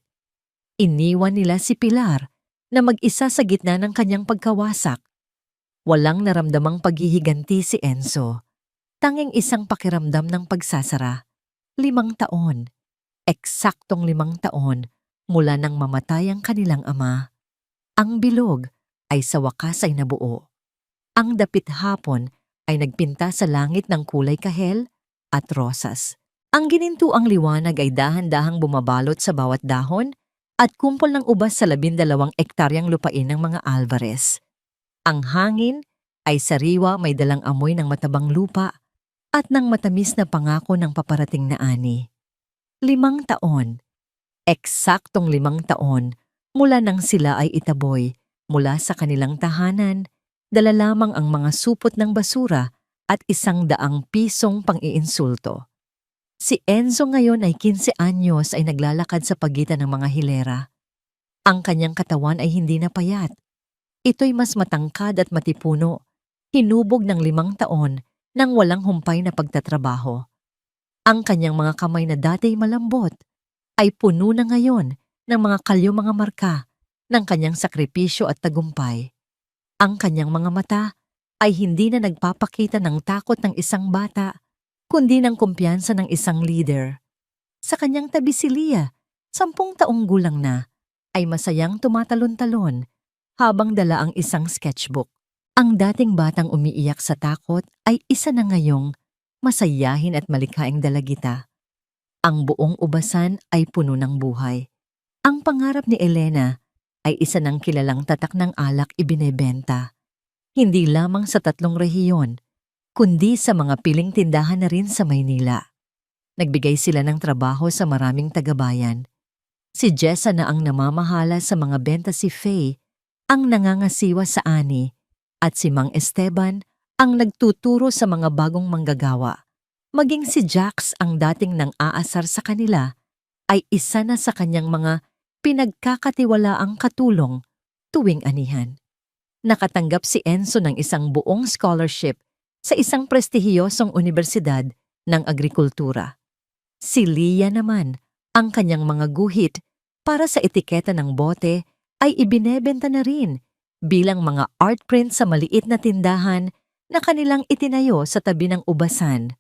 Iniwan nila si Pilar na mag-isa sa gitna ng kanyang pagkawasak. Walang naramdamang paghihiganti si Enzo. Tanging isang pakiramdam ng pagsasara. 5 taon. Eksaktong 5 taon mula nang mamatay ang kanilang ama. Ang bilog ay sa wakas ay nabuo. Ang dapit hapon ay nagpinta sa langit ng kulay kahel at rosas. Ang ginintuang liwanag ay dahan-dahang bumabalot sa bawat dahon at kumpol ng ubas sa 12 ektaryang lupain ng mga Alvarez. Ang hangin ay sariwa, may dalang amoy ng matabang lupa at ng matamis na pangako ng paparating na ani. 5 taon. Eksaktong 5 taon mula nang sila ay itaboy mula sa kanilang tahanan, dala lamang ang mga supot ng basura at 100 pisong pang-iinsulto. Si Enzo ngayon ay 15 anyos ay naglalakad sa pagitan ng mga hilera. Ang kanyang katawan ay hindi na payat. Ito'y mas matangkad at matipuno, hinubog ng 5 taon nang walang humpay na pagtatrabaho. Ang kanyang mga kamay na dati malambot ay puno na ngayon ng mga kalyo, mga marka ng kanyang sakripisyo at tagumpay. Ang kanyang mga mata ay hindi na nagpapakita ng takot ng isang bata, kundi ng kumpiyansa ng isang leader. Sa kanyang tabi si Leah, 10 taong gulang na, ay masayang tumatalon-talon habang dala ang isang sketchbook. Ang dating batang umiiyak sa takot ay isa na ngayong masayahin at malikhaing dalagita. Ang buong ubasan ay puno ng buhay. Ang pangarap ni Elena ay isa ng kilalang tatak ng alak ibinebenta. Hindi lamang sa 3 rehiyon, kundi sa mga piling tindahan na rin sa Maynila. Nagbigay sila ng trabaho sa maraming tagabayan. Si Jessa na ang namamahala sa mga benta, si Faye ang nangangasiwa sa ani, at si Mang Esteban ang nagtuturo sa mga bagong manggagawa. Maging si Jax ang dating nang aasar sa kanila ay isa na sa kanyang mga pinagkakatiwalaang katulong tuwing anihan. Nakatanggap si Enzo ng isang buong scholarship sa isang prestihiyosong universidad ng agrikultura. Si Leah naman, ang kanyang mga guhit para sa etiketa ng bote ay ibinebenta na rin bilang mga art print sa maliit na tindahan na kanilang itinayo sa tabi ng ubasan.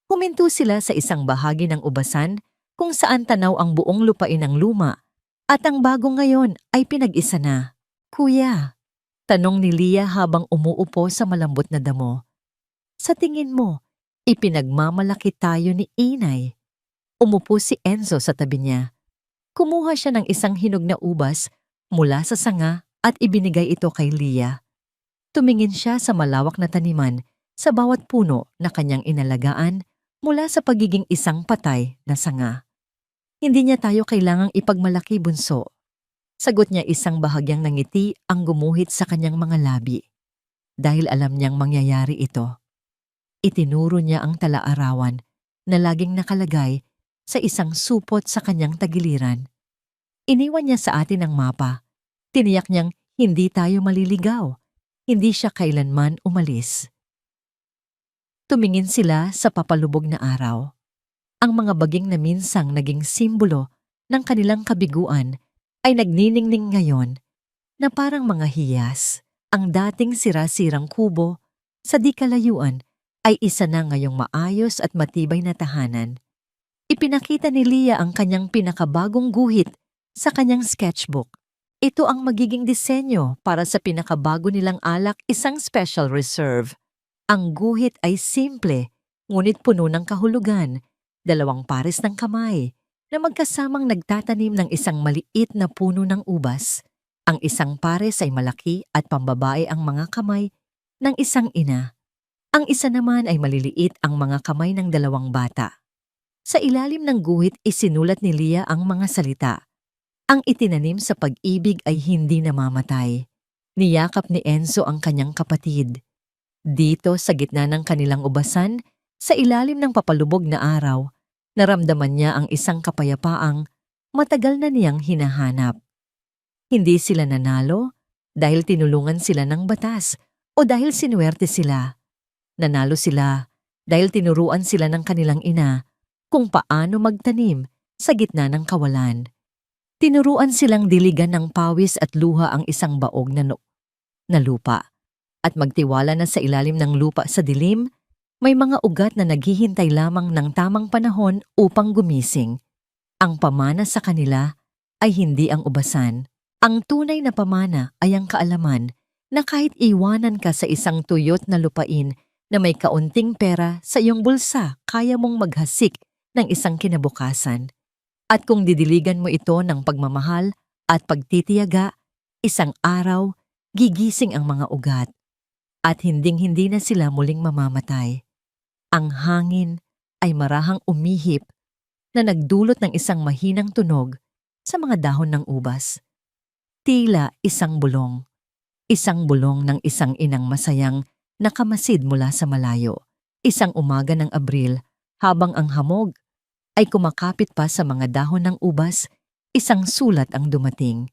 Huminto sila sa isang bahagi ng ubasan kung saan tanaw ang buong lupain ng luma at ang bago ngayon ay pinag-isa na. "Kuya," tanong ni Leah habang umuupo sa malambot na damo, "sa tingin mo, ipinagmamalaki tayo ni Inay?" Umupo si Enzo sa tabi niya. Kumuha siya ng isang hinog na ubas mula sa sanga at ibinigay ito kay Leah. Tumingin siya sa malawak na taniman sa bawat puno na kanyang inalagaan mula sa pagiging isang patay na sanga. "Hindi niya tayo kailangang ipagmalaki, bunso." Sagot niya, isang bahagyang nangiti ang gumuhit sa kanyang mga labi. Dahil alam niyang mangyayari ito. Itinuro niya ang tala-arawan na laging nakalagay sa isang supot sa kanyang tagiliran. Iniwan niya sa atin ang mapa. Tiniyak niyang hindi tayo maliligaw. Hindi siya kailanman umalis. Tumingin sila sa papalubog na araw. Ang mga baging na minsang naging simbolo ng kanilang kabiguan ay nagniningning ngayon na parang mga hiyas. Ang dating sira-sirang kubo sa di kalayuan ay isa na ngayong maayos at matibay na tahanan. Ipinakita ni Leah ang kanyang pinakabagong guhit sa kanyang sketchbook. Ito ang magiging disenyo para sa pinakabago nilang alak, isang special reserve. Ang guhit ay simple, ngunit puno ng kahulugan. 2 pares ng kamay na magkasamang nagtatanim ng isang maliit na puno ng ubas. Ang isang pares ay malaki at pambabae ang mga kamay ng isang ina. Ang isa naman ay maliliit ang mga kamay ng 2 bata. Sa ilalim ng guhit isinulat ni Leah ang mga salita. Ang itinanim sa pag-ibig ay hindi namamatay. Niyakap ni Enzo ang kanyang kapatid. Dito sa gitna ng kanilang ubasan, sa ilalim ng papalubog na araw, naramdaman niya ang isang kapayapaang matagal na niyang hinahanap. Hindi sila nanalo dahil tinulungan sila ng batas o dahil sinuwerte sila. Nanalo sila dahil tinuruan sila ng kanilang ina kung paano magtanim sa gitna ng kawalan. Tinuruan silang diligan ng pawis at luha ang isang baog na lupa. At magtiwala na sa ilalim ng lupa sa dilim, may mga ugat na naghihintay lamang ng tamang panahon upang gumising. Ang pamana sa kanila ay hindi ang ubasan. Ang tunay na pamana ay ang kaalaman na kahit iwanan ka sa isang tuyot na lupain na may kaunting pera sa iyong bulsa, kaya mong maghasik ng isang kinabukasan. At kung didiligan mo ito ng pagmamahal at pagtitiyaga, isang araw, gigising ang mga ugat. At hinding-hindi na sila muling mamamatay. Ang hangin ay marahang umihip na nagdulot ng isang mahinang tunog sa mga dahon ng ubas. Tila isang bulong ng isang inang masayang nakamasid mula sa malayo. Isang umaga ng Abril, habang ang hamog ay kumakapit pa sa mga dahon ng ubas, isang sulat ang dumating.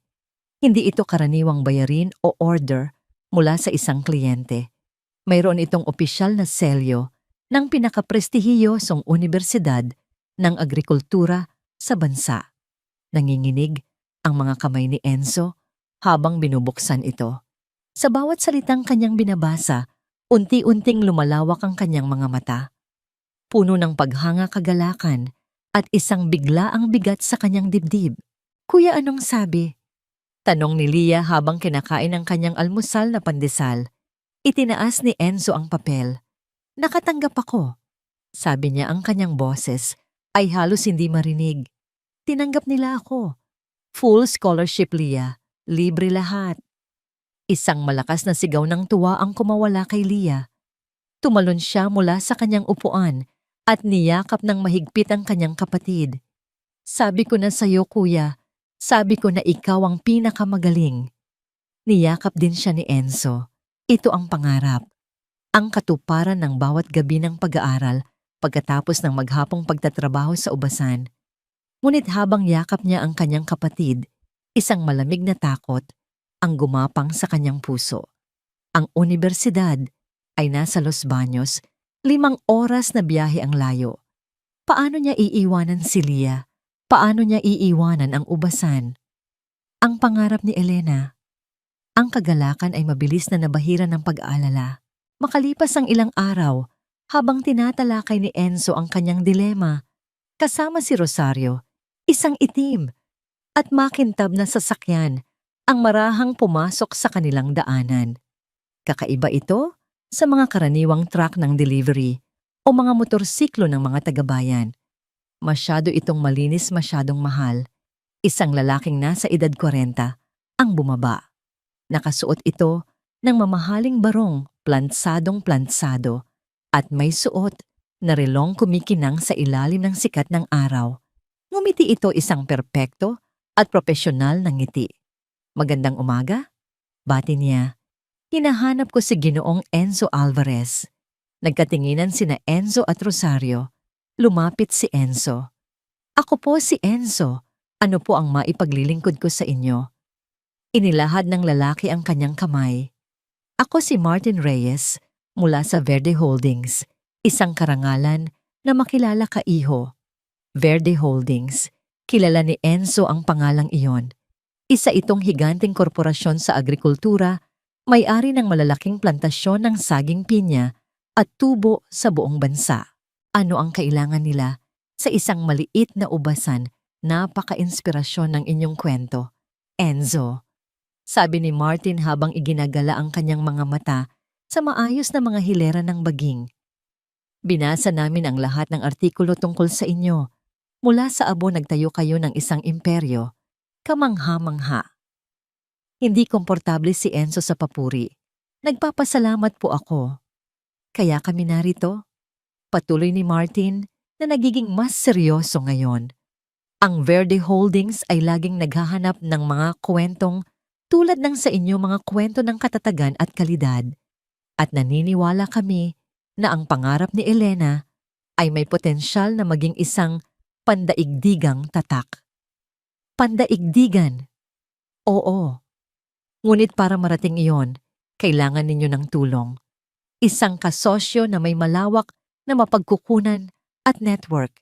Hindi ito karaniwang bayarin o order mula sa isang kliyente. Mayroon itong opisyal na selyo ng pinakaprestihiyosong universidad ng agrikultura sa bansa. Nanginginig ang mga kamay ni Enzo habang binubuksan ito. Sa bawat salitang kanyang binabasa, unti-unting lumalawak ang kanyang mga mata. Puno ng paghanga kagalakan at isang biglaang bigat sa kanyang dibdib. "Kuya, anong sabi?" Tanong ni Leah habang kinakain ang kanyang almusal na pandesal. Itinaas ni Enzo ang papel. "Nakatanggap ako." Sabi niya, ang kanyang boses ay halos hindi marinig. "Tinanggap nila ako. Full scholarship, Leah. Libre lahat." Isang malakas na sigaw ng tuwa ang kumawala kay Leah. Tumalon siya mula sa kanyang upuan at niyakap ng mahigpit ang kanyang kapatid. "Sabi ko na sa'yo, kuya. Sabi ko na ikaw ang pinakamagaling." Niyakap din siya ni Enzo. Ito ang pangarap. Ang katuparan ng bawat gabi ng pag-aaral pagkatapos ng maghapong pagtatrabaho sa ubasan. Ngunit habang yakap niya ang kanyang kapatid, isang malamig na takot ang gumapang sa kanyang puso. Ang universidad ay nasa Los Baños, 5 oras na biyahe ang layo. Paano niya iiwanan si Leah? Paano niya iiwanan ang ubasan? Ang pangarap ni Elena. Ang kagalakan ay mabilis na nabahira ng pag-aalala. Makalipas ang ilang araw, habang tinatalakay ni Enzo ang kanyang dilema, kasama si Rosario, isang itim at makintab na sasakyan, ang marahang pumasok sa kanilang daanan. Kakaiba ito sa mga karaniwang truck ng delivery o mga motorsiklo ng mga tagabayan. Masyado itong malinis, masyadong mahal. Isang lalaking nasa edad 40 ang bumaba. Nakasuot ito ng mamahaling barong plantsadong-plantsado at may suot na relong kumikinang sa ilalim ng sikat ng araw. Ngumiti ito isang perpekto at propesyonal na ngiti. "Magandang umaga?" bati niya. "Hinahanap ko si Ginoong Enzo Alvarez." Nagkatinginan sina Enzo at Rosario. Lumapit si Enzo. "Ako po si Enzo. Ano po ang maipaglilingkod ko sa inyo?" Inilahad ng lalaki ang kanyang kamay. Ako si Martin Reyes mula sa Verde Holdings, isang karangalan na makilala ka iho. Verde Holdings, kilala ni Enzo ang pangalang iyon. Isa itong higanteng korporasyon sa agrikultura, may-ari ng malalaking plantasyon ng saging pinya at tubo sa buong bansa. Ano ang kailangan nila sa isang maliit na ubasan? Napaka-inspirasyon ng inyong kwento, Enzo. Sabi ni Martin habang iginagala ang kanyang mga mata sa maayos na mga hilera ng baging. Binasa namin ang lahat ng artikulo tungkol sa inyo. Mula sa abo nagtayo kayo ng isang imperyo. Kamangha-mangha. Hindi komportable si Enzo sa papuri. Nagpapasalamat po ako. Kaya kami narito. Patuloy ni Martin na nagiging mas seryoso ngayon. Ang Verde Holdings ay laging naghahanap ng mga kwentong tulad ng sa inyo mga kwento ng katatagan at kalidad. At naniniwala kami na ang pangarap ni Elena ay may potensyal na maging isang pandaigdigang tatak. Pandaigdigan? Oo. Ngunit para marating iyon, kailangan ninyo ng tulong. Isang kasosyo na may malawak na mapagkukunan at network.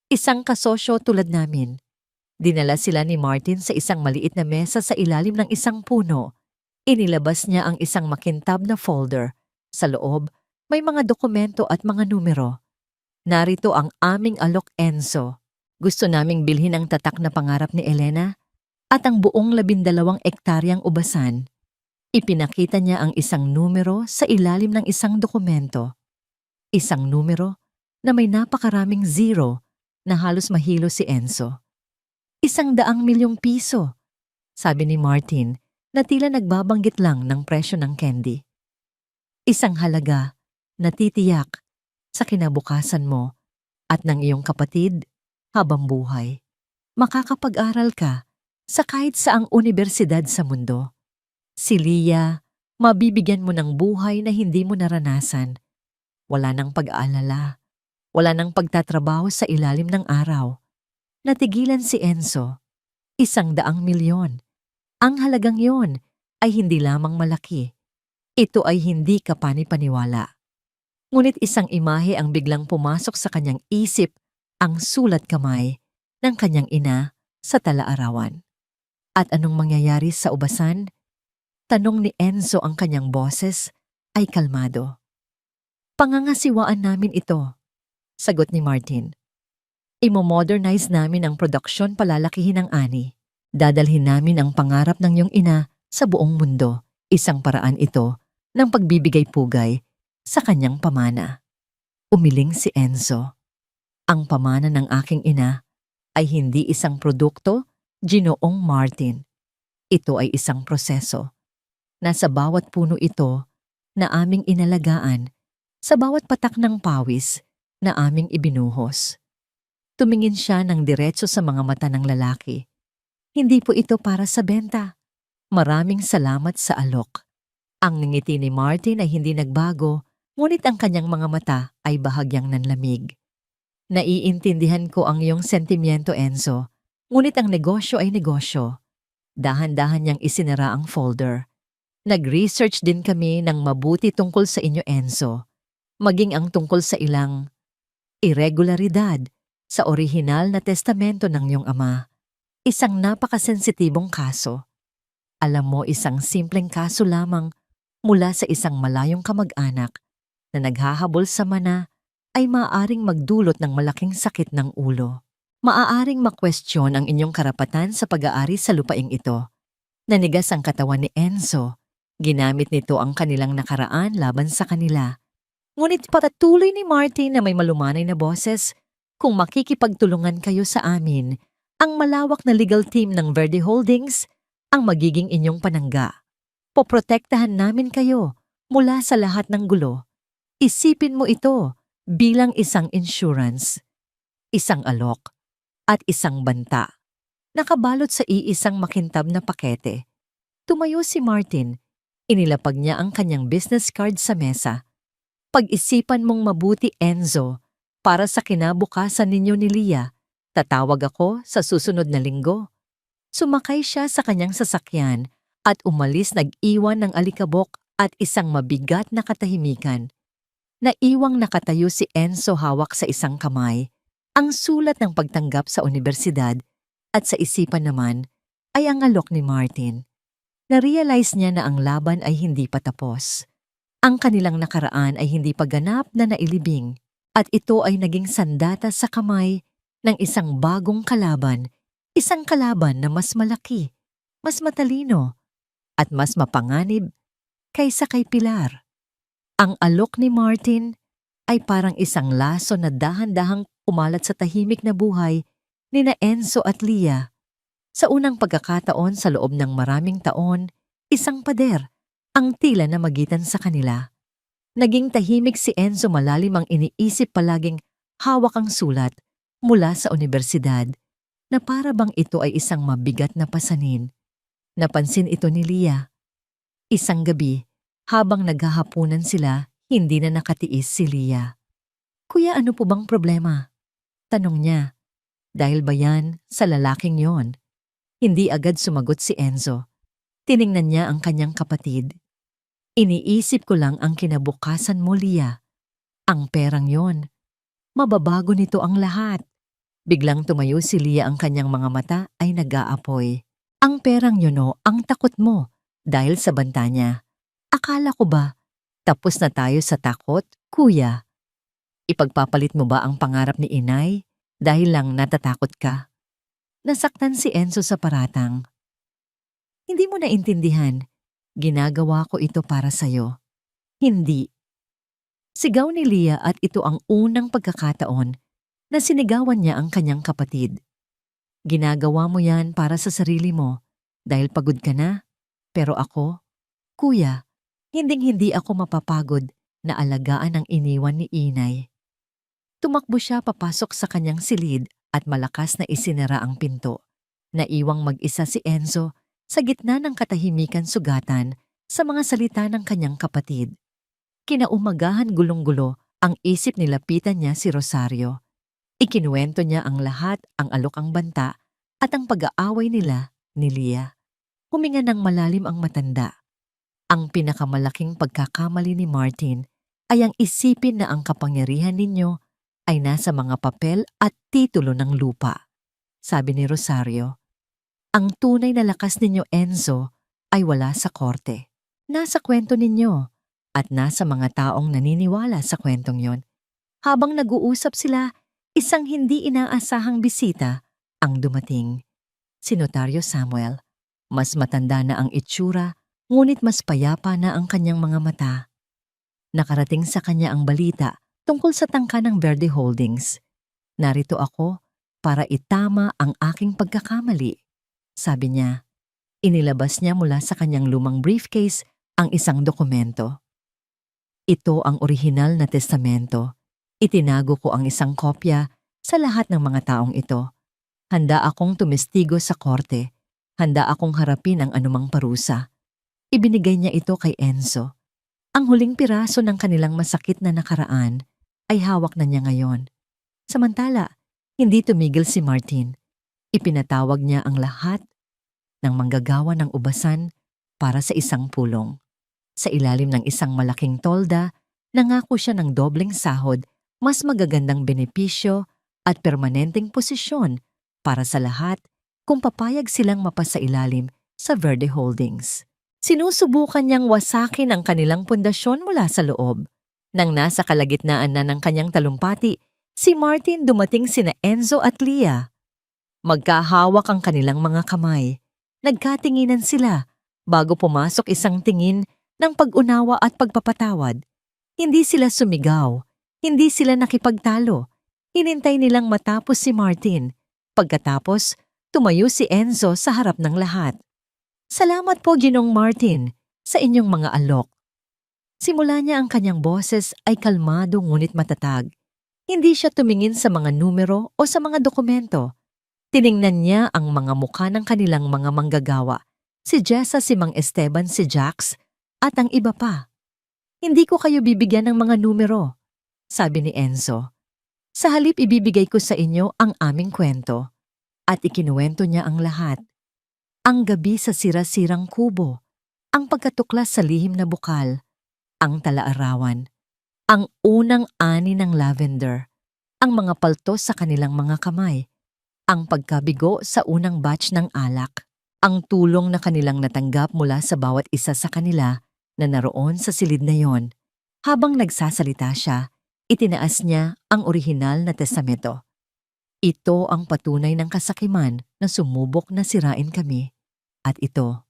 Isang kasosyo tulad namin. Dinala sila ni Martin sa isang maliit na mesa sa ilalim ng isang puno. Inilabas niya ang isang makintab na folder. Sa loob, may mga dokumento at mga numero. Narito ang aming alok, Enzo. Gusto naming bilhin ang tatak na pangarap ni Elena at ang buong 12 ektaryang ubasan. Ipinakita niya ang isang numero sa ilalim ng isang dokumento. Isang numero na may napakaraming zero na halos mahilo si Enzo. 100 milyong piso, sabi ni Martin na tila nagbabanggit lang ng presyo ng candy. Isang halaga na titiyak sa kinabukasan mo at ng iyong kapatid habang buhay. Makakapag-aral ka sa kahit saang unibersidad sa mundo. Si Lia, mabibigyan mo ng buhay na hindi mo naranasan. Wala nang pag-aalala, wala nang pagtatrabaho sa ilalim ng araw. Natigilan si Enzo. 100 milyon. Ang halagang yon ay hindi lamang malaki. Ito ay hindi kapani-paniwala. Ngunit isang imahe ang biglang pumasok sa kanyang isip, ang sulat kamay ng kanyang ina sa tala-arawan. At anong mangyayari sa ubasan? Tanong ni Enzo, ang kanyang boses ay kalmado. Pangangasiwaan namin ito, sagot ni Martin. Imo-modernize namin ang produksyon, palalakihin ang ani. Dadalhin namin ang pangarap ng iyong ina sa buong mundo. Isang paraan ito ng pagbibigay pugay sa kanyang pamana. Umiling si Enzo. Ang pamana ng aking ina ay hindi isang produkto, Ginoong Martin. Ito ay isang proseso. Nasa bawat puno ito na aming inalagaan, sa bawat patak ng pawis na aming ibinuhos. Tumingin siya ng diretso sa mga mata ng lalaki. Hindi po ito para sa benta. Maraming salamat sa alok. Ang ngiti ni Martin ay hindi nagbago, ngunit ang kanyang mga mata ay bahagyang nanlamig. Naiintindihan ko ang iyong sentimiento, Enzo, ngunit ang negosyo ay negosyo. Dahan-dahan niyang isinara ang folder. Nag-research din kami ng mabuti tungkol sa inyo, Enzo, maging ang tungkol sa ilang irregularidad sa orihinal na testamento ng iyong ama. Isang napakasensitibong kaso. Alam mo, isang simpleng kaso lamang mula sa isang malayong kamag-anak na naghahabol sa mana ay maaaring magdulot ng malaking sakit ng ulo. Maaaring makwestiyon ang inyong karapatan sa pag-aari sa lupaing ito. Nanigas ang katawan ni Enzo. Ginamit nito ang kanilang nakaraan laban sa kanila. Ngunit patuloy ni Martin na may malumanay na boses, kung makikipagtulungan kayo sa amin, ang malawak na legal team ng Verde Holdings ang magiging inyong panangga. Poprotektahan namin kayo mula sa lahat ng gulo. Isipin mo ito bilang isang insurance, isang alok, at isang banta. Nakabalot sa iisang makintab na pakete. Tumayo si Martin. Inilapag niya ang kanyang business card sa mesa. Pag-isipan mong mabuti, Enzo, para sa kinabukasan ninyo ni Lia. Tatawag ako sa susunod na linggo. Sumakay siya sa kanyang sasakyan at umalis, nag-iwan ng alikabok at isang mabigat na katahimikan. Naiwang nakatayo si Enzo hawak sa isang kamay, ang sulat ng pagtanggap sa unibersidad, at sa isipan naman ay ang alok ni Martin. Na-realize niya na ang laban ay hindi pa tapos. Ang kanilang nakaraan ay hindi pa ganap na nailibing, at ito ay naging sandata sa kamay ng isang bagong kalaban, isang kalaban na mas malaki, mas matalino, at mas mapanganib kaysa kay Pilar. Ang alok ni Martin ay parang isang laso na dahan-dahang kumalat sa tahimik na buhay ni na Enzo at Lia. Sa unang pagkakataon sa loob ng maraming taon, isang pader ang tila na magitan sa kanila. Naging tahimik si Enzo, malalim ang iniisip, palaging hawak ang sulat mula sa unibersidad na para bang ito ay isang mabigat na pasanin. Napansin ito ni Lia. Isang gabi, habang naghahapunan sila, hindi na nakatiis si Lia. "Kuya, ano po bang problema?" tanong niya. Dahil ba yan sa lalaking yon? Hindi agad sumagot si Enzo. Tiningnan niya ang kanyang kapatid. "Iniisip ko lang ang kinabukasan mo, Lia. Ang perang yon. Mababago nito ang lahat." Biglang tumayo si Lia, ang kanyang mga mata ay nag-aapoy. "Ang perang yun o, ang takot mo dahil sa banta niya. Akala ko ba tapos na tayo sa takot, kuya? Ipagpapalit mo ba ang pangarap ni inay dahil lang natatakot ka?" Nasaktan si Enzo sa paratang. "Hindi mo naintindihan. Ginagawa ko ito para sa'yo." "Hindi." Sigaw ni Lia, at ito ang unang pagkakataon na sinigawan niya ang kanyang kapatid. "Ginagawa mo yan para sa sarili mo dahil pagod ka na. Pero ako, kuya, hinding-hindi ako mapapagod na alagaan ang iniwan ni inay." Tumakbo siya papasok sa kanyang silid at malakas na isinara ang pinto. Naiwang mag-isa si Enzo sa gitna ng katahimikan, sugatan sa mga salita ng kanyang kapatid. Kinaumagahan, gulong-gulo ang isip, nilapitan niya si Rosario. Ikinuwento niya ang lahat, ang alok, ang banta, at ang pag-aaway nila ni Lia. Huminga ng malalim ang matanda. Ang pinakamalaking pagkakamali ni Martin ay ang isipin na ang kapangyarihan ninyo ay nasa mga papel at titulo ng lupa. Sabi ni Rosario, "Ang tunay na lakas ninyo, Enzo, ay wala sa korte. Nasa kwento ninyo at nasa mga taong naniniwala sa kwentong yon." Habang nag-uusap sila, isang hindi inaasahang bisita ang dumating. Si Notaryo Samuel. Mas matanda na ang itsura, ngunit mas payapa na ang kanyang mga mata. Nakarating sa kanya ang balita tungkol sa tangka ng Verde Holdings. "Narito ako para itama ang aking pagkakamali," sabi niya. Inilabas niya mula sa kanyang lumang briefcase ang isang dokumento. "Ito ang orihinal na testamento. Itinago ko ang isang kopya sa lahat ng mga taong ito. Handa akong tumestigo sa korte. Handa akong harapin ang anumang parusa." Ibinigay niya ito kay Enzo. Ang huling piraso ng kanilang masakit na nakaraan ay hawak na niya ngayon. Samantala, hindi tumigil si Martin. Ipinatawag niya ang lahat ng manggagawa ng ubasan para sa isang pulong. Sa ilalim ng isang malaking tolda, nangako siya ng dobleng sahod, mas magagandang benepisyo at permanenteng posisyon para sa lahat kung papayag silang mapasailalim sa Verde Holdings. Sinusubukan niyang wasakin ang kanilang pundasyon mula sa loob. Nang nasa kalagitnaan na ng kanyang talumpati, si Martin, dumating sina Enzo at Lia. Magkahawak ang kanilang mga kamay. Nagkatinginan sila bago pumasok isang tingin ng pag-unawa at pagpapatawad. Hindi sila sumigaw, hindi sila nakipagtalo. Hinintay nilang matapos si Martin. Pagkatapos, tumayo si Enzo sa harap ng lahat. "Salamat po, Ginong Martin, sa inyong mga alok." Simula niya, ang kanyang boses ay kalmado ngunit matatag. Hindi siya tumingin sa mga numero o sa mga dokumento. Tiningnan niya ang mga mukha ng kanilang mga manggagawa, si Jessa, si Mang Esteban, si Jax, at ang iba pa. "Hindi ko kayo bibigyan ng mga numero," sabi ni Enzo. "Sa halip, ibibigay ko sa inyo ang aming kwento." At ikinuwento niya ang lahat. Ang gabi sa sira-sirang kubo, ang pagkatuklas sa lihim na bukal, ang talaarawan, ang unang ani ng lavender, ang mga paltos sa kanilang mga kamay, ang pagkabigo sa unang batch ng alak, ang tulong na kanilang natanggap mula sa bawat isa sa kanila na naroon sa silid na yon. Habang nagsasalita siya, itinaas niya ang orihinal na testamento. Ito ang patunay ng kasakiman na sumubok na sirain kami. At ito,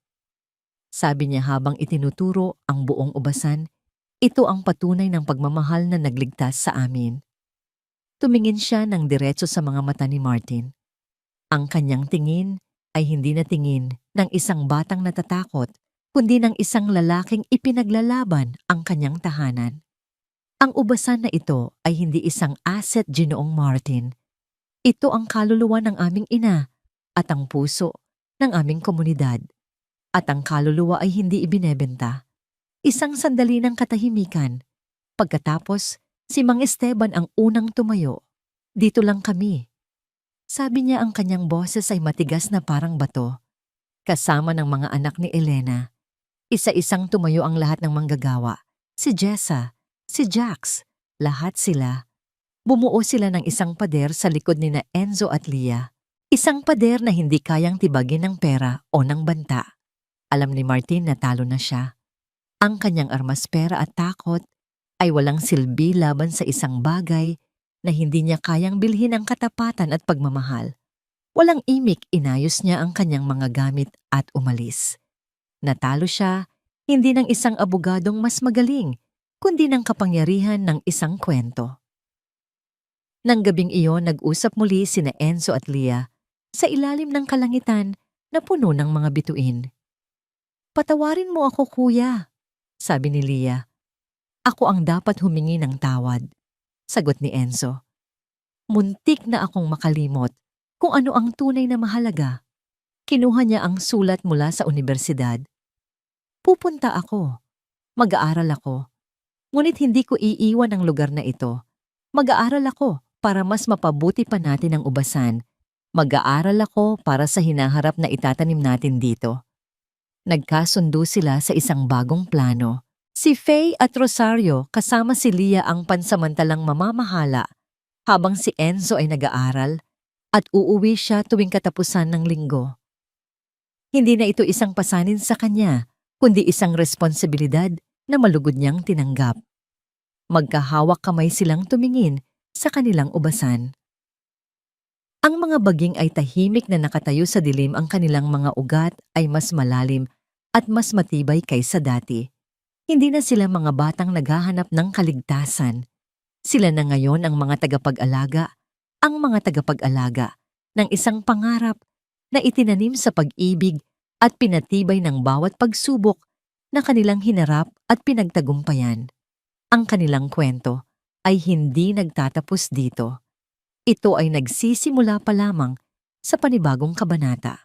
sabi niya habang itinuturo ang buong ubasan, ito ang patunay ng pagmamahal na nagligtas sa amin. Tumingin siya ng diretso sa mga mata ni Martin. Ang kanyang tingin ay hindi na tingin ng isang batang natatakot, kundi ng isang lalaking ipinaglalaban ang kanyang tahanan. Ang ubasan na ito ay hindi isang asset, Ginoong Martin. Ito ang kaluluwa ng aming ina at ang puso ng aming komunidad. At ang kaluluwa ay hindi ibinebenta. Isang sandali ng katahimikan. Pagkatapos, si Mang Esteban ang unang tumayo. Dito lang kami. Sabi niya ang kanyang boses ay matigas na parang bato. Kasama ng mga anak ni Elena. Isa-isang tumayo ang lahat ng manggagawa. Si Jessa, si Jax, lahat sila. Bumuo sila ng isang pader sa likod ni na Enzo at Lia. Isang pader na hindi kayang tibagin ng pera o ng banta. Alam ni Martin na talo na siya. Ang kanyang armaspera at takot ay walang silbi laban sa isang bagay na hindi niya kayang bilhin ang katapatan at pagmamahal. Walang imik, inayos niya ang kanyang mga gamit at umalis. Natalo siya, hindi ng isang abogadong mas magaling, kundi ng kapangyarihan ng isang kwento. Nang gabing iyon, nag-usap muli sina Enzo at Lia sa ilalim ng kalangitan na puno ng mga bituin. "Patawarin mo ako, kuya," sabi ni Lia. "Ako ang dapat humingi ng tawad," sagot ni Enzo. Muntik na akong makalimot kung ano ang tunay na mahalaga. Kinuha niya ang sulat mula sa unibersidad. "Pupunta ako. Mag-aaral ako. Ngunit hindi ko iiwan ang lugar na ito. Mag-aaral ako para mas mapabuti pa natin ang ubasan. Mag-aaral ako para sa hinaharap na itatanim natin dito." Nagkasundo sila sa isang bagong plano. Si Faye at Rosario kasama si Lia ang pansamantalang mamamahala habang si Enzo ay nag-aaral at uuwi siya tuwing katapusan ng linggo. Hindi na ito isang pasanin sa kanya, kundi isang responsibilidad na malugod niyang tinanggap. Magkahawak kamay silang tumingin sa kanilang ubasan. Ang mga baging ay tahimik na nakatayo sa dilim, ang kanilang mga ugat ay mas malalim at mas matibay kaysa dati. Hindi na sila mga batang naghahanap ng kaligtasan. Sila na ngayon ang mga tagapag-alaga, ng isang pangarap na itinanim sa pag-ibig at pinatibay ng bawat pagsubok na kanilang hinarap at pinagtagumpayan. Ang kanilang kwento ay hindi nagtatapos dito. Ito ay nagsisimula pa lamang sa panibagong kabanata.